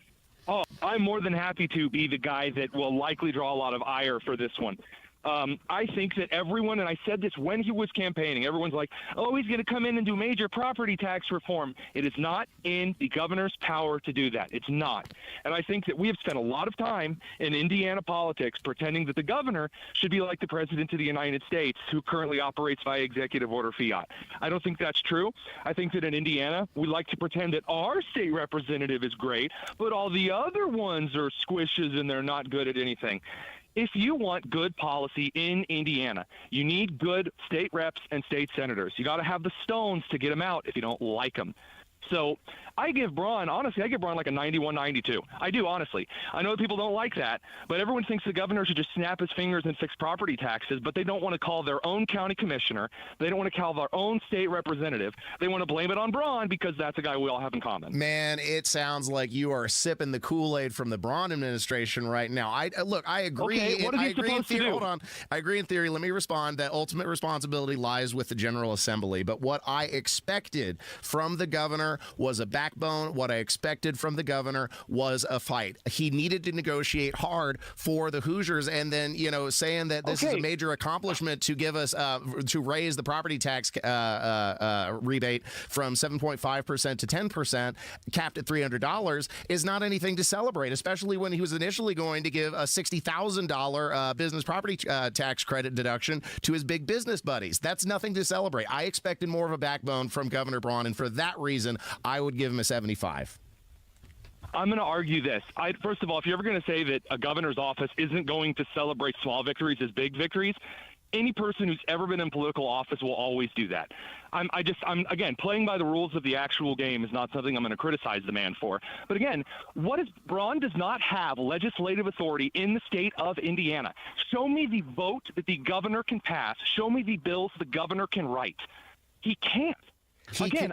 Oh, I'm more than happy to be the guy that will likely draw a lot of ire for this one. I think that everyone, and I said this when he was campaigning, everyone's like, oh, he's going to come in and do major property tax reform. It is not in the governor's power to do that. It's not. And I think that we have spent a lot of time in Indiana politics pretending that the governor should be like the president of the United States, who currently operates via executive order fiat. I don't think that's true. I think that in Indiana, we like to pretend that our state representative is great, but all the other ones are squishes and they're not good at anything. If you want good policy in Indiana, you need good state reps and state senators. You got to have the stones to get them out if you don't like them. So I give Braun like a 91, 92. I do, honestly. I know people don't like that, but everyone thinks the governor should just snap his fingers and fix property taxes, but they don't want to call their own county commissioner. They don't want to call their own state representative. They want to blame it on Braun because that's a guy we all have in common. Man, it sounds like you are sipping the Kool-Aid from the Braun administration right now. I agree. Okay, what is he supposed to do? Hold on. I agree in theory. Let me respond. That ultimate responsibility lies with the General Assembly. But what I expected from the governor governor was a backbone. What I expected from the governor was a fight. He needed to negotiate hard for the Hoosiers, and then, saying that this is a major accomplishment to give us to raise the property tax rebate from 7.5% to 10%, capped at $300, is not anything to celebrate, especially when he was initially going to give a $60,000 business property tax credit deduction to his big business buddies. That's nothing to celebrate. I expected more of a backbone from Governor Braun, and for that reason, I would give him a 75. I'm going to argue this. First of all, if you're ever going to say that a governor's office isn't going to celebrate small victories as big victories, any person who's ever been in political office will always do that. I'm again, playing by the rules of the actual game is not something I'm going to criticize the man for. But again, Braun does not have legislative authority in the state of Indiana. Show me the vote that the governor can pass. Show me the bills the governor can write. He can't.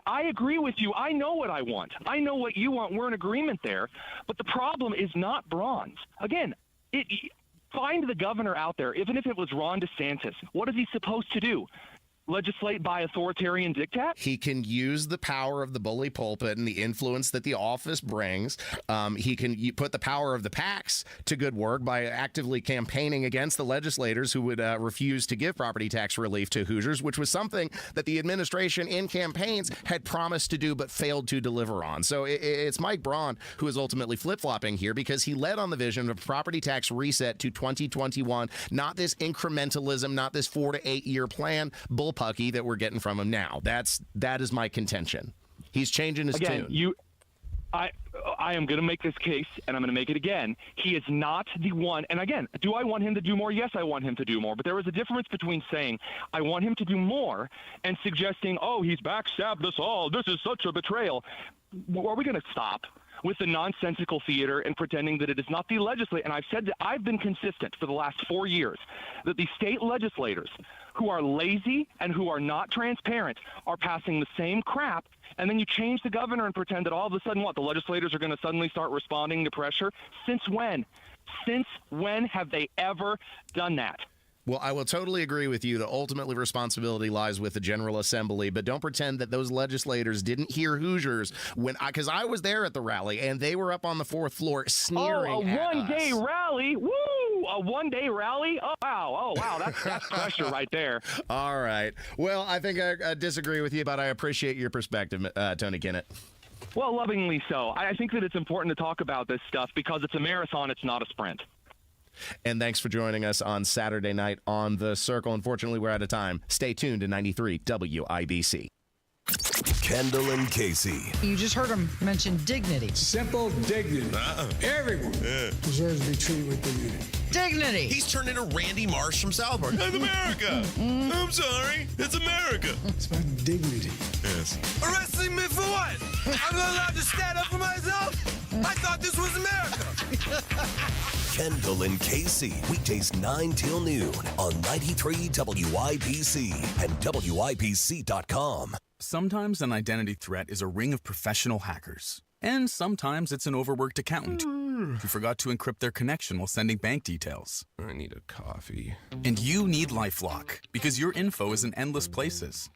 I agree with you. I know what I want. I know what you want. We're in agreement there. But the problem is not Braun's. Again, find the governor out there, even if it was Ron DeSantis. What is he supposed to do? Legislate by authoritarian diktat? He can use the power of the bully pulpit and the influence that the office brings. He can put the power of the PACs to good work by actively campaigning against the legislators who would refuse to give property tax relief to Hoosiers, which was something that the administration in campaigns had promised to do but failed to deliver on. So it's Mike Braun who is ultimately flip-flopping here, because he led on the vision of property tax reset to 2021, not this incrementalism, not this 4 to 8 year plan bullpucky that we're getting from him now. That is my contention. He's changing his tune. I am going to make this case, and I'm going to make it again. He is not the one. And again, do I want him to do more? Yes, I want him to do more. But there is a difference between saying I want him to do more and suggesting, oh, he's backstabbed us all. This is such a betrayal. Are we going to stop with the nonsensical theater and pretending that it is not the legislature? And I've said that I've been consistent for the last 4 years that the state legislators who are lazy and who are not transparent are passing the same crap. And then you change the governor and pretend that all of a sudden, the legislators are going to suddenly start responding to pressure? Since when? Since when have they ever done that? Well, I will totally agree with you that ultimately responsibility lies with the General Assembly, but don't pretend that those legislators didn't hear Hoosiers because I was there at the rally and they were up on the 4th floor sneering at us. A one-day rally? Woo! A one-day rally? Oh, wow. That's pressure right there. All right. Well, I think I disagree with you, but I appreciate your perspective, Tony Kinnett. Well, lovingly so. I think that it's important to talk about this stuff because it's a marathon, it's not a sprint. And thanks for joining us on Saturday night on The Circle. Unfortunately, we're out of time. Stay tuned to 93 WIBC. Kendall and Casey. You just heard him mention dignity. Simple dignity. Everyone deserves to be treated with dignity. Dignity. He's turned into Randy Marsh from South Park. It's America. I'm sorry. It's America. It's about dignity. Yes. Arresting me for what? I'm not allowed to stand up for myself? I thought this was America. Kendall and Casey, weekdays 9 till noon on 93 WIBC and WIBC.com. Sometimes an identity threat is a ring of professional hackers. And sometimes it's an overworked accountant who forgot to encrypt their connection while sending bank details. I need a coffee. And you need LifeLock because your info is in endless places.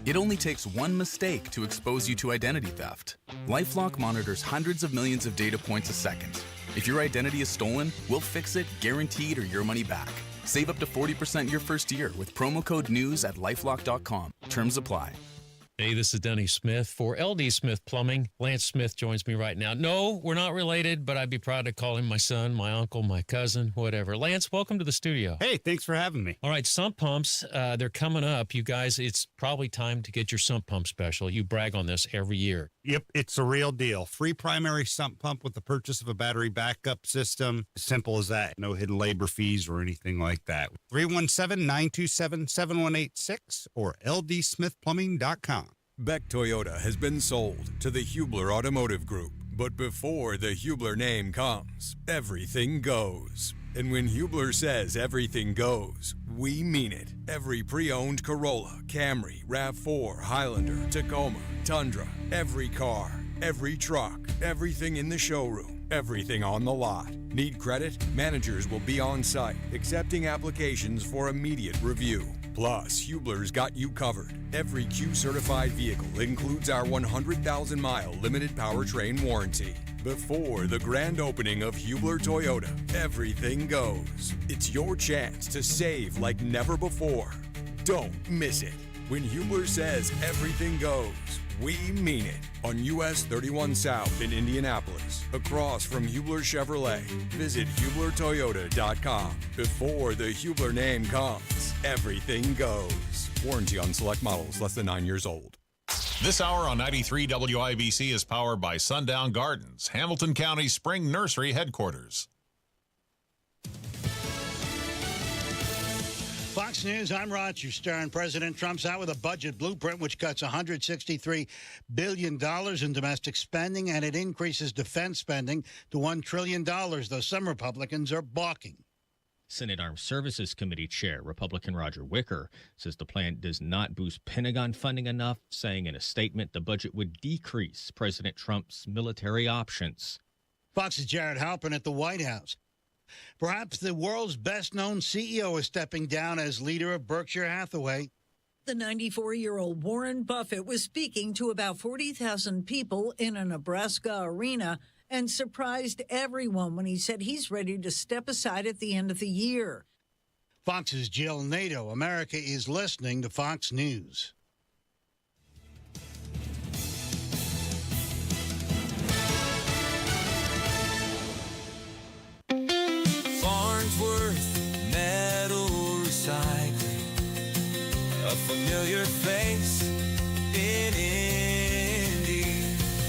It only takes one mistake to expose you to identity theft. LifeLock monitors hundreds of millions of data points a second. If your identity is stolen, we'll fix it, guaranteed, or your money back. Save up to 40% your first year with promo code NEWS at LifeLock.com. Terms apply. Hey, this is Denny Smith for LD Smith Plumbing. Lance Smith joins me right now. No, we're not related, but I'd be proud to call him my son, my uncle, my cousin, whatever. Lance, welcome to the studio. Hey, thanks for having me. All right, sump pumps, they're coming up. You guys, it's probably time to get your sump pump special. You brag on this every year. Yep, it's a real deal. Free primary sump pump with the purchase of a battery backup system. Simple as that. No hidden labor fees or anything like that. 317-927-7186 or ldsmithplumbing.com. Beck Toyota has been sold to the Hubler Automotive Group. But before the Hubler name comes, everything goes. And when Hubler says everything goes, we mean it. Every pre-owned Corolla, Camry, RAV4, Highlander, Tacoma, Tundra, every car, every truck, everything in the showroom, everything on the lot. Need credit? Managers will be on site, accepting applications for immediate review. Plus, Hubler's got you covered. Every Q-certified vehicle includes our 100,000-mile limited powertrain warranty. Before the grand opening of Hubler Toyota, everything goes. It's your chance to save like never before. Don't miss it. When Hubler says everything goes, we mean it. On US 31 South in Indianapolis, across from Hubler Chevrolet. Visit HublerToyota.com. Before the Hubler name comes, everything goes. Warranty on select models less than 9 years old. This hour on 93 WIBC is powered by Sundown Gardens, Hamilton County Spring Nursery headquarters. Fox News, I'm Roger Stern. President Trump's out with a budget blueprint which cuts $163 billion in domestic spending, and it increases defense spending to $1 trillion, though some Republicans are balking. Senate Armed Services Committee Chair Republican Roger Wicker says the plan does not boost Pentagon funding enough, saying in a statement the budget would decrease President Trump's military options. Fox's Jared Halpern at the White House. Perhaps the world's best-known CEO is stepping down as leader of Berkshire Hathaway. The 94-year-old Warren Buffett was speaking to about 40,000 people in a Nebraska arena and surprised everyone when he said he's ready to step aside at the end of the year. Fox's Jill Nato. America is listening to Fox News. Farnsworth Metal Recycling, a familiar face in Indy.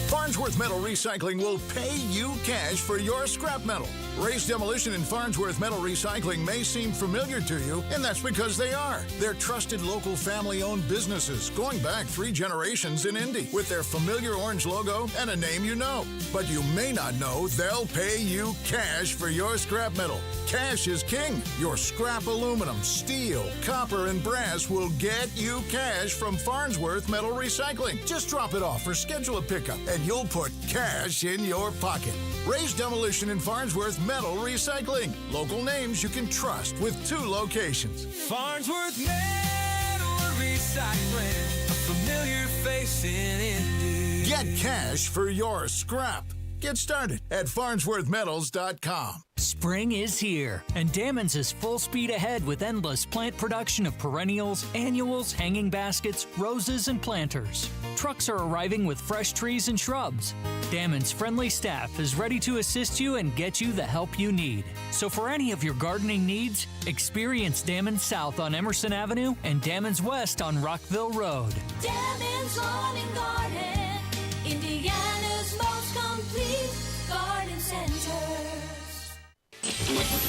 Farnsworth Metal Recycling will pay you cash for your scrap metal. Ray's Demolition and Farnsworth Metal Recycling may seem familiar to you, and that's because they are. They're trusted local family-owned businesses going back 3 generations in Indy with their familiar orange logo and a name you know. But you may not know they'll pay you cash for your scrap metal. Cash is king. Your scrap aluminum, steel, copper, and brass will get you cash from Farnsworth Metal Recycling. Just drop it off or schedule a pickup, and you'll put cash in your pocket. Ray's Demolition and Farnsworth Metal Recycling. Local names you can trust with 2 locations. Farnsworth Metal Recycling, a familiar face in Indy. Get cash for your scrap. Get started at farnsworthmetals.com. Spring is here, and Dammons is full speed ahead with endless plant production of perennials, annuals, hanging baskets, roses, and planters. Trucks are arriving with fresh trees and shrubs. Dammons' friendly staff is ready to assist you and get you the help you need. So for any of your gardening needs, experience Dammons South on Emerson Avenue and Dammons West on Rockville Road. Dammons Lawn and Garden, Indiana's most complete garden center.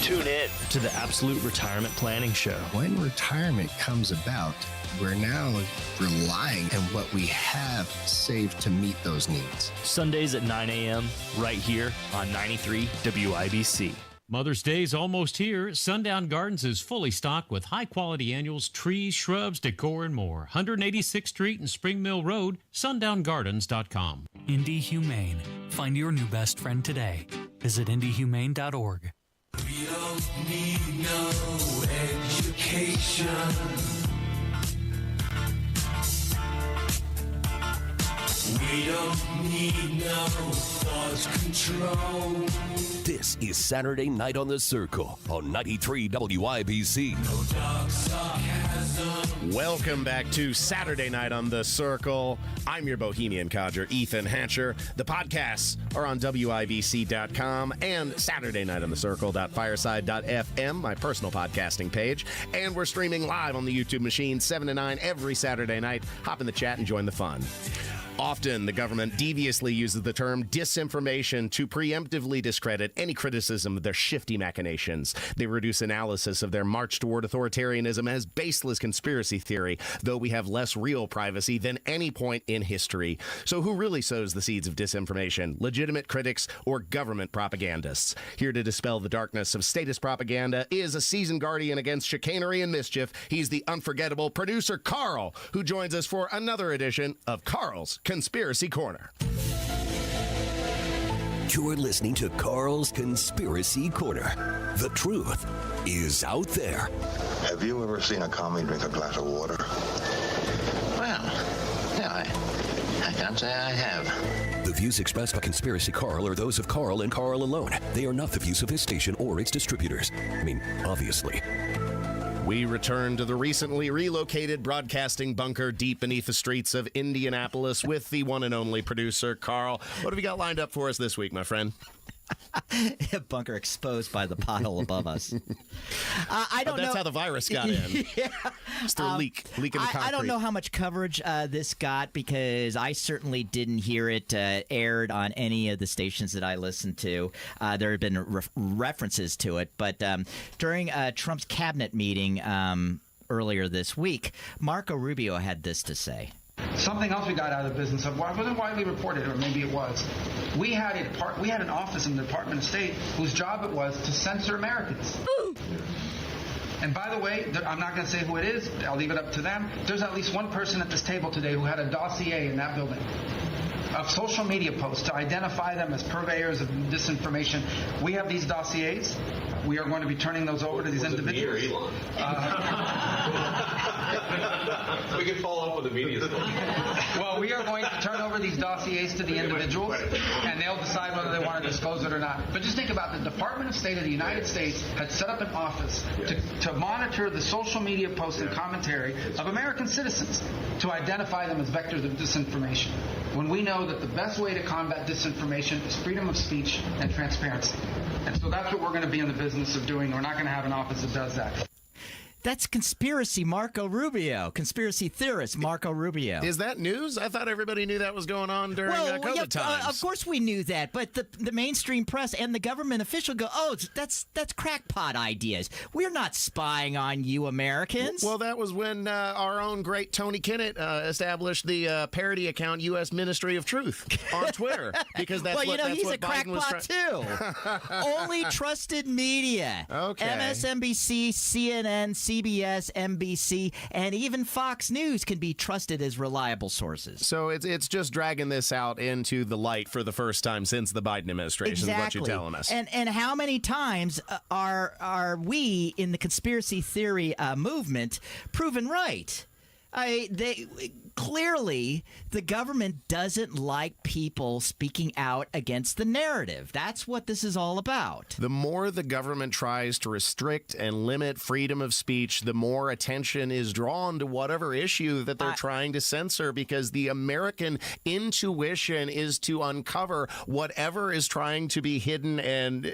Tune in to the Absolute Retirement Planning Show. When retirement comes about, we're now relying on what we have saved to meet those needs. Sundays at 9 a.m. right here on 93 WIBC. Mother's Day is almost here. Sundown Gardens is fully stocked with high-quality annuals, trees, shrubs, decor, and more. 186th Street and Spring Mill Road, sundowngardens.com. Indy Humane. Find your new best friend today. Visit indyhumane.org. We don't need no education. We don't need no thought control. This is Saturday Night on the Circle on 93 WIBC. No dark sarcasm. Welcome back to Saturday Night on the Circle. I'm your bohemian codger, Ethan Hatcher. The podcasts are on WIBC.com and Saturday Night on the Circle.fireside.fm, my personal podcasting page. And we're streaming live on the YouTube machine 7 to 9 every Saturday night. Hop in the chat and join the fun. Often, the government deviously uses the term disinformation to preemptively discredit any criticism of their shifty machinations. They reduce analysis of their march toward authoritarianism as baseless conspiracy theory, though we have less real privacy than any point in history. So who really sows the seeds of disinformation? Legitimate critics or government propagandists? Here to dispel the darkness of statist propaganda is a seasoned guardian against chicanery and mischief. He's the unforgettable producer Carl, who joins us for another edition of Carl's Conspiracy Corner. You're listening to Carl's Conspiracy Corner. The truth is out there. Have you ever seen a commie drink a glass of water? Well, yeah, I can't say I have. The views expressed by Conspiracy Carl are those of Carl and Carl alone. They are not the views of this station or its distributors. I mean, obviously. We return to the recently relocated broadcasting bunker deep beneath the streets of Indianapolis with the one and only producer, Carl. What have you got lined up for us this week, my friend? Bunker exposed by the pothole above us. I don't know. That's how the virus got in. Yeah. It's through leak in the concrete. I don't know how much coverage this got because I certainly didn't hear it aired on any of the stations that I listened to. There have been references to it, but during Trump's cabinet meeting earlier this week, Marco Rubio had this to say. Something else we got out of the business of wasn't widely reported, or maybe it was. We had an office in the Department of State whose job it was to censor Americans. And by the way, I'm not going to say who it is. I'll leave it up to them. There's at least one person at this table today who had a dossier in that building of social media posts to identify them as purveyors of disinformation. We have these dossiers. We are going to be turning those over to these individuals. Me or Elon? We can follow up with the media stuff. Well, we are going to turn over these dossiers to the individuals, and they'll decide whether they want to disclose it or not. But just think about the Department of State of the United States had set up an office to monitor the social media posts and commentary of American citizens to identify them as vectors of disinformation. When we know that the best way to combat disinformation is freedom of speech and transparency. And so that's what we're going to be in the business of doing. We're not going to have an office that does that. That's conspiracy Marco Rubio, conspiracy theorist Marco Rubio. Is that news? I thought everybody knew that was going on during COVID times. Of course we knew that, but the mainstream press and the government official go, oh, that's crackpot ideas. We're not spying on you Americans. Well, that was when our own great Tony Kinnett established the parody account U.S. Ministry of Truth on Twitter, because that's he's a crackpot too. Only trusted media. Okay. MSNBC, CNN, CBS, NBC, and even Fox News can be trusted as reliable sources. So it's just dragging this out into the light for the first time since the Biden administration, is what you're telling us. And how many times are we in the conspiracy theory movement proven right? Clearly, the government doesn't like people speaking out against the narrative. That's what this is all about. The more the government tries to restrict and limit freedom of speech, the more attention is drawn to whatever issue that they're trying to censor, because the American intuition is to uncover whatever is trying to be hidden and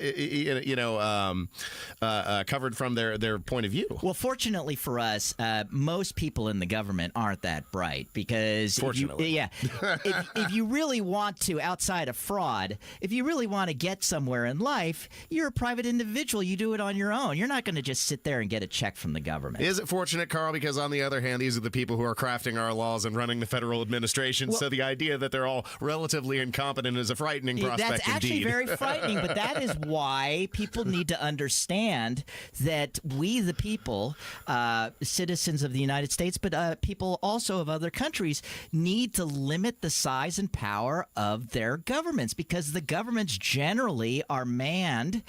covered from their point of view. Well, fortunately for us, most people in the government aren't that bright. Because if you really want to, outside of fraud, if you really want to get somewhere in life, you're a private individual. You do it on your own. You're not going to just sit there and get a check from the government. Is it fortunate, Carl? Because on the other hand, these are the people who are crafting our laws and running the federal administration. So the idea that they're all relatively incompetent is a frightening prospect. That's actually indeed. very frightening. But that is why people need to understand that we, the people, citizens of the United States, but people also of other countries, need to limit the size and power of their governments, because the governments generally are manned,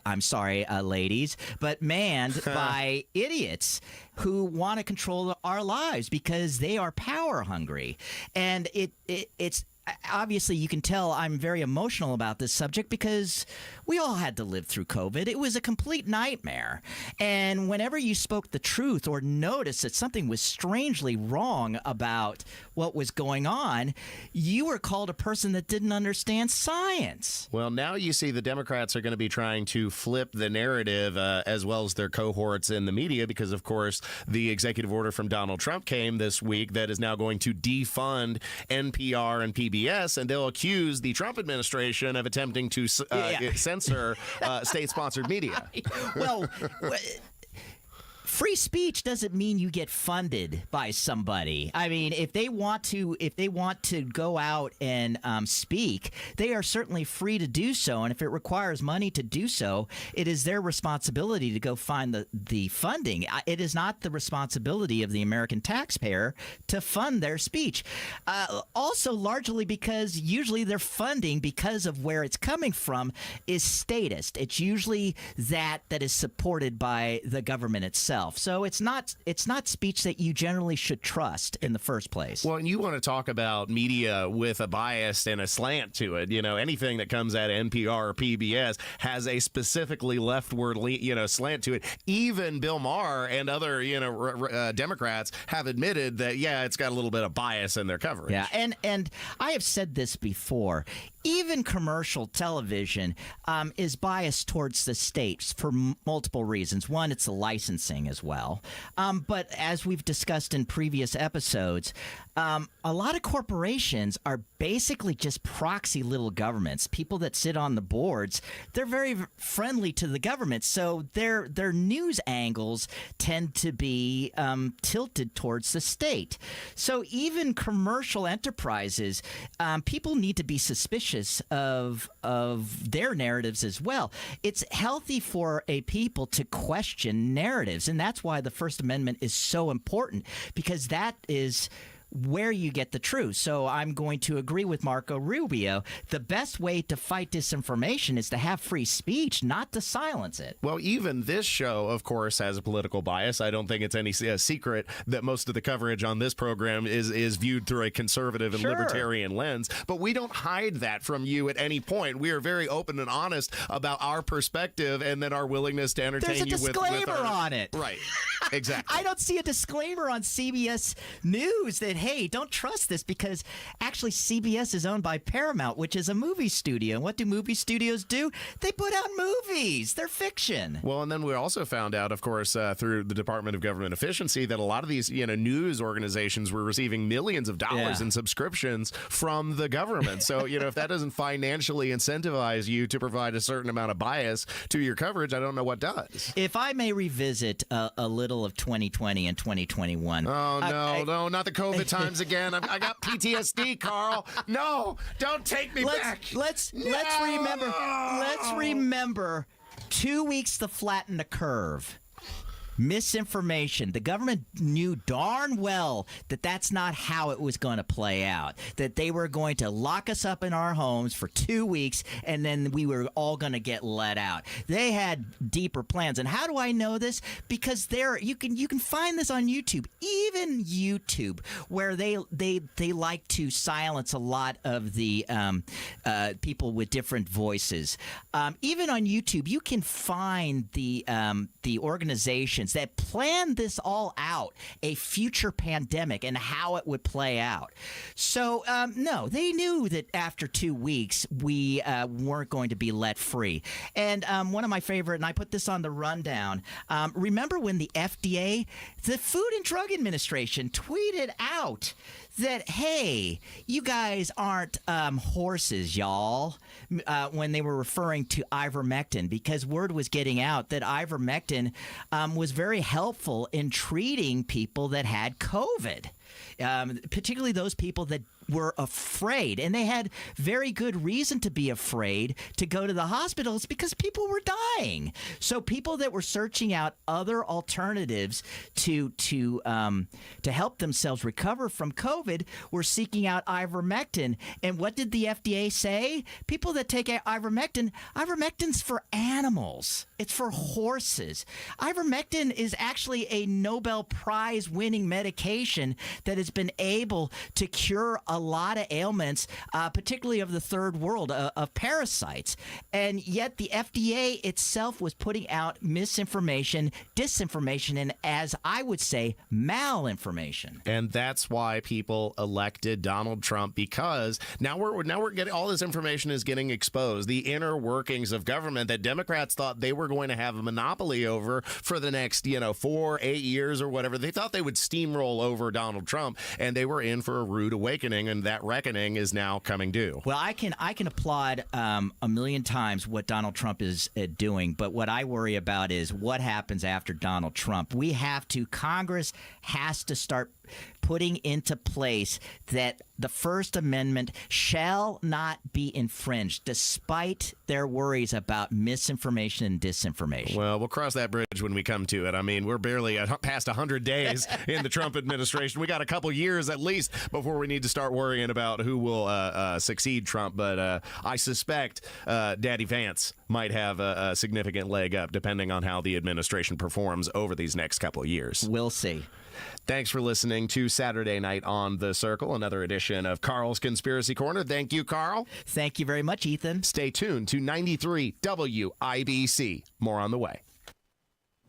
I'm sorry, ladies, but manned by idiots who want to control our lives because they are power hungry. And it's obviously, you can tell I'm very emotional about this subject because we all had to live through COVID. It was a complete nightmare. And whenever you spoke the truth or noticed that something was strangely wrong about what was going on, you were called a person that didn't understand science. Well, now you see the Democrats are going to be trying to flip the narrative as well as their cohorts in the media, because, of course, the executive order from Donald Trump came this week that is now going to defund NPR and PBS, and they'll accuse the Trump administration of attempting to censor state-sponsored media. Well, free speech doesn't mean you get funded by somebody. I mean, if they want to go out and speak, they are certainly free to do so. And if it requires money to do so, it is their responsibility to go find the funding. It is not the responsibility of the American taxpayer to fund their speech. Also, largely because usually their funding, because of where it's coming from, is statist. It's usually that is supported by the government itself. So it's not speech that you generally should trust in the first place. Well, and you want to talk about media with a bias and a slant to it. Anything that comes out of NPR or PBS has a specifically leftward slant to it. Even Bill Maher and other Democrats have admitted that it's got a little bit of bias in their coverage. Yeah, and I have said this before. Even commercial television is biased towards the states for multiple reasons. One, it's the licensing as well. But as we've discussed in previous episodes, a lot of corporations are basically just proxy little governments. People that sit on the boards, they're very friendly to the government, so their news angles tend to be tilted towards the state. So even commercial enterprises, people need to be suspicious of their narratives as well. It's healthy for a people to question narratives, and that's why the First Amendment is so important, because that is where you get the truth. So I'm going to agree with Marco Rubio. The best way to fight disinformation is to have free speech, not to silence it. Well, even this show, of course, has a political bias. I don't think it's any secret that most of the coverage on this program is viewed through a conservative and libertarian lens. But we don't hide that from you at any point. We are very open and honest about our perspective and then our willingness to entertain you with disclaimer on it. Right. Exactly. I don't see a disclaimer on CBS News that, hey, don't trust this, because actually CBS is owned by Paramount, which is a movie studio. And what do movie studios do? They put out movies. They're fiction. Well, and then we also found out, of course, through the Department of Government Efficiency, that a lot of these news organizations were receiving millions of dollars in subscriptions from the government. So, if that doesn't financially incentivize you to provide a certain amount of bias to your coverage, I don't know what does. If I may revisit a little of 2020 and 2021. Oh, no, not the COVID times again. I got PTSD, Carl. No, don't take me back. Let's remember 2 weeks to flatten the curve. Misinformation. The government knew darn well that that's not how it was going to play out, that they were going to lock us up in our homes for 2 weeks and then we were all going to get let out. They had deeper plans. And how do I know this? Because you can find this on YouTube, even YouTube, where they like to silence a lot of the people with different voices. Even on YouTube, you can find the organizations that planned this all out, a future pandemic and how it would play out. So, no, they knew that after 2 weeks, we weren't going to be let free. And one of my favorite, and I put this on the rundown, remember when the FDA, the Food and Drug Administration, tweeted out that, hey, you guys aren't horses, y'all, when they were referring to ivermectin, because word was getting out that ivermectin was very helpful in treating people that had COVID, particularly those people that were afraid, and they had very good reason to be afraid to go to the hospitals because people were dying. So people that were searching out other alternatives to help themselves recover from COVID were seeking out ivermectin. And what did the FDA say? People that take ivermectin's for animals. It's for horses. Ivermectin is actually a Nobel Prize winning medication that has been able to cure a lot of ailments, particularly of the third world, of parasites. And yet the FDA itself was putting out misinformation, disinformation, and, as I would say, malinformation. And that's why people elected Donald Trump, because now we're getting all this information is getting exposed. The inner workings of government that Democrats thought they were going to have a monopoly over for the next 4-8 years or whatever. They thought they would steamroll over Donald Trump, and they were in for a rude awakening reckoning, and that reckoning is now coming due. Well, I can applaud a million times what Donald Trump is doing, but what I worry about is what happens after Donald Trump. Congress has to start putting into place that the First Amendment shall not be infringed, despite their worries about misinformation and disinformation. Well, we'll cross that bridge when we come to it. I mean, we're barely past 100 days in the Trump administration. We got a couple years at least before we need to start worrying about who will succeed Trump. But I suspect Daddy Vance might have a significant leg up, depending on how the administration performs over these next couple of years. We'll see. Thanks for listening to Saturday Night on The Circle, another edition of Carl's Conspiracy Corner. Thank you, Carl. Thank you very much, Ethan. Stay tuned to 93 WIBC. More on the way.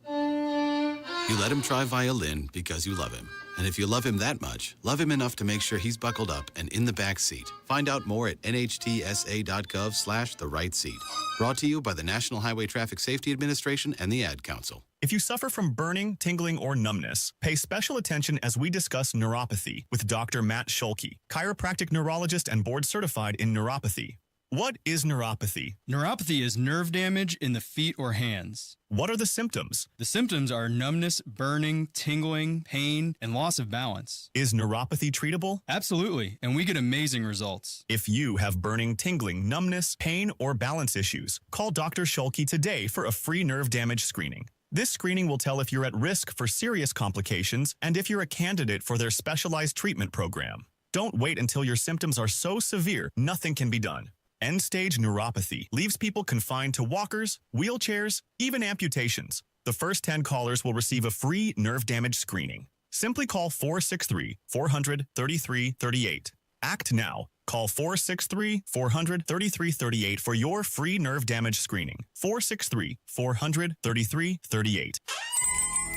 You let him try violin because you love him. And if you love him that much, love him enough to make sure he's buckled up and in the back seat. Find out more at nhtsa.gov/the right seat. Brought to you by the National Highway Traffic Safety Administration and the Ad Council. If you suffer from burning, tingling, or numbness, pay special attention as we discuss neuropathy with Dr. Matt Scholke, chiropractic neurologist and board certified in neuropathy. What is neuropathy? Neuropathy is nerve damage in the feet or hands. What are the symptoms? The symptoms are numbness, burning, tingling, pain, and loss of balance. Is neuropathy treatable? Absolutely, and we get amazing results. If you have burning, tingling, numbness, pain, or balance issues, call Dr. Scholke today for a free nerve damage screening. This screening will tell if you're at risk for serious complications and if you're a candidate for their specialized treatment program. Don't wait until your symptoms are so severe nothing can be done. End-stage neuropathy leaves people confined to walkers, wheelchairs, even amputations. The first 10 callers will receive a free nerve damage screening. Simply call 463-400-3338. Act now. Call 463-400-3338 for your free nerve damage screening. 463-400-3338.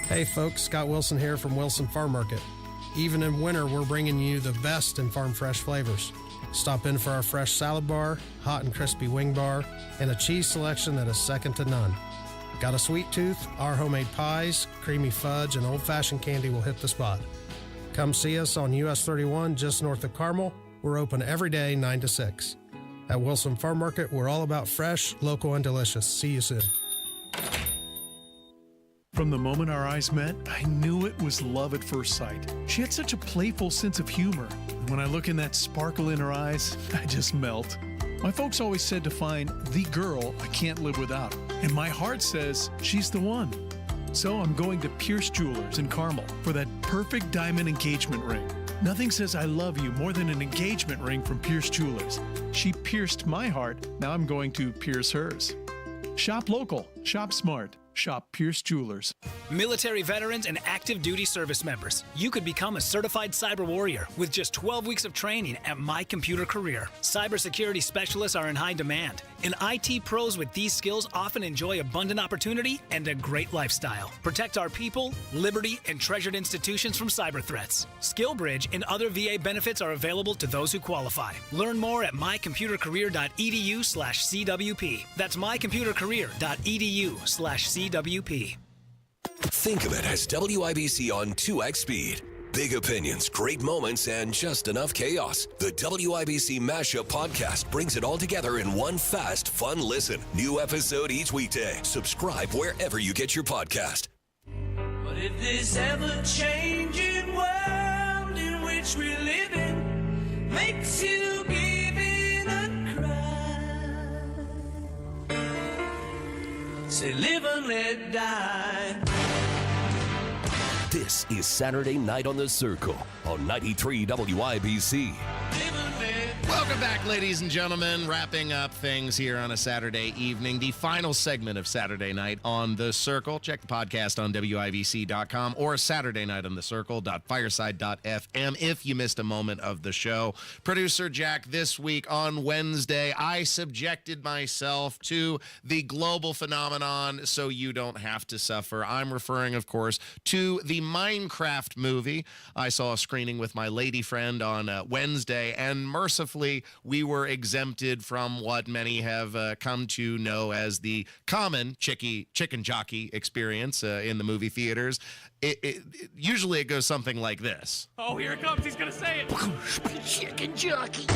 Hey folks, Scott Wilson here from Wilson Farm Market. Even in winter, we're bringing you the best in farm fresh flavors. Stop in for our fresh salad bar, hot and crispy wing bar, and a cheese selection that is second to none. Got a sweet tooth? Our homemade pies, creamy fudge, and old-fashioned candy will hit the spot. Come see us on US 31 just north of Carmel. We're open every day 9 to 6. At Wilson Farm Market, we're all about fresh, local, and delicious. See you soon. From the moment our eyes met, I knew it was love at first sight. She had such a playful sense of humor. And when I look in that sparkle in her eyes, I just melt. My folks always said to find the girl I can't live without. And my heart says she's the one. So I'm going to Pierce Jewelers in Carmel for that perfect diamond engagement ring. Nothing says I love you more than an engagement ring from Pierce Jewelers. She pierced my heart. Now I'm going to pierce hers. Shop local. Shop smart. Shop Pierce Jewelers. Military veterans and active duty service members, you could become a certified cyber warrior with just 12 weeks of training at My Computer Career. Cybersecurity specialists are in high demand, and IT pros with these skills often enjoy abundant opportunity and a great lifestyle. Protect our people, liberty, and treasured institutions from cyber threats. SkillBridge and other VA benefits are available to those who qualify. Learn more at mycomputercareer.edu/CWP. That's mycomputercareer.edu/CWP. Think of it as WIBC on 2x speed. Big opinions, great moments, and just enough chaos. The WIBC Mashup Podcast brings it all together in one fast, fun listen. New episode each weekday. Subscribe wherever you get your podcast. But if this ever-changing world in which we live in makes you give it a cry, say live and let die. This is Saturday Night on the Circle on 93 WIBC. Welcome back, ladies and gentlemen. Wrapping up things here on a Saturday evening. The final segment of Saturday Night on the Circle. Check the podcast on WIBC.com or Saturday Night on the Circle.fireside.fm if you missed a moment of the show. Producer Jack, this week on Wednesday, I subjected myself to the global phenomenon so you don't have to suffer. I'm referring, of course, to the Minecraft movie. I saw a screening with my lady friend on Wednesday, and mercifully, we were exempted from what many have come to know as the common chicken jockey experience in the movie theaters. Usually it goes something like this. Oh, here it comes. He's going to say it. Chicken jockey.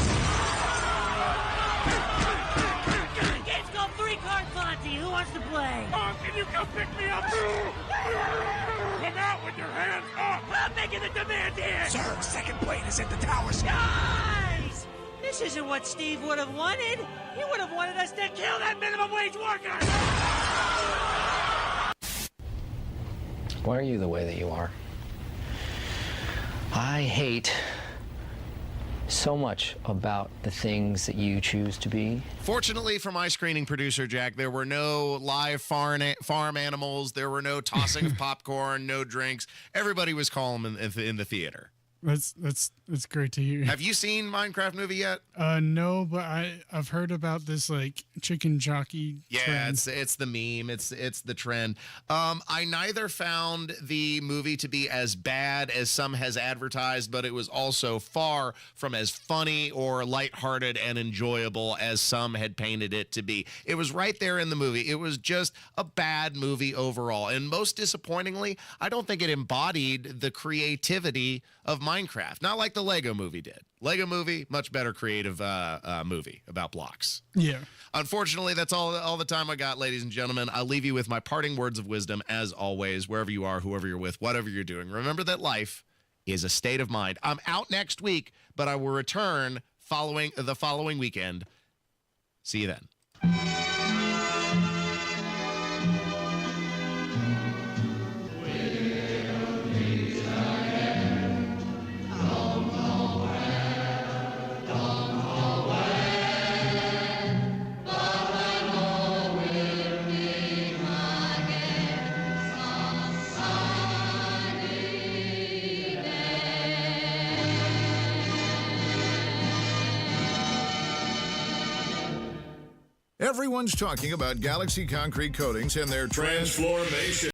Game's called 3-Card Monty. Who wants to play? Mom, can you come pick me up? Come out with your hands up. I'm making the demand here. Sir, second plane is at the tower. Guys, this isn't what Steve would have wanted. He would have wanted us to kill that minimum wage worker. Why are you the way that you are? I hate so much about the things that you choose to be. Fortunately for my screening producer, Jack, there were no live farm animals. There were no tossing of popcorn, no drinks. Everybody was calm in the theater. That's great to hear. Have you seen Minecraft movie yet? No, but I've heard about this like chicken jockey. Yeah, trend. it's the meme. It's the trend. I neither found the movie to be as bad as some has advertised, but it was also far from as funny or lighthearted and enjoyable as some had painted it to be. It was right there in the movie. It was just a bad movie overall, and most disappointingly, I don't think it embodied the creativity of Minecraft. Not like the Lego movie did. Lego movie, much better creative movie about blocks. Yeah. Unfortunately, that's all the time I got, ladies and gentlemen. I'll leave you with my parting words of wisdom, as always, wherever you are, whoever you're with, whatever you're doing. Remember that life is a state of mind. I'm out next week, but I will return the following weekend. See you then. Everyone's talking about Galaxy Concrete Coatings and their transformation.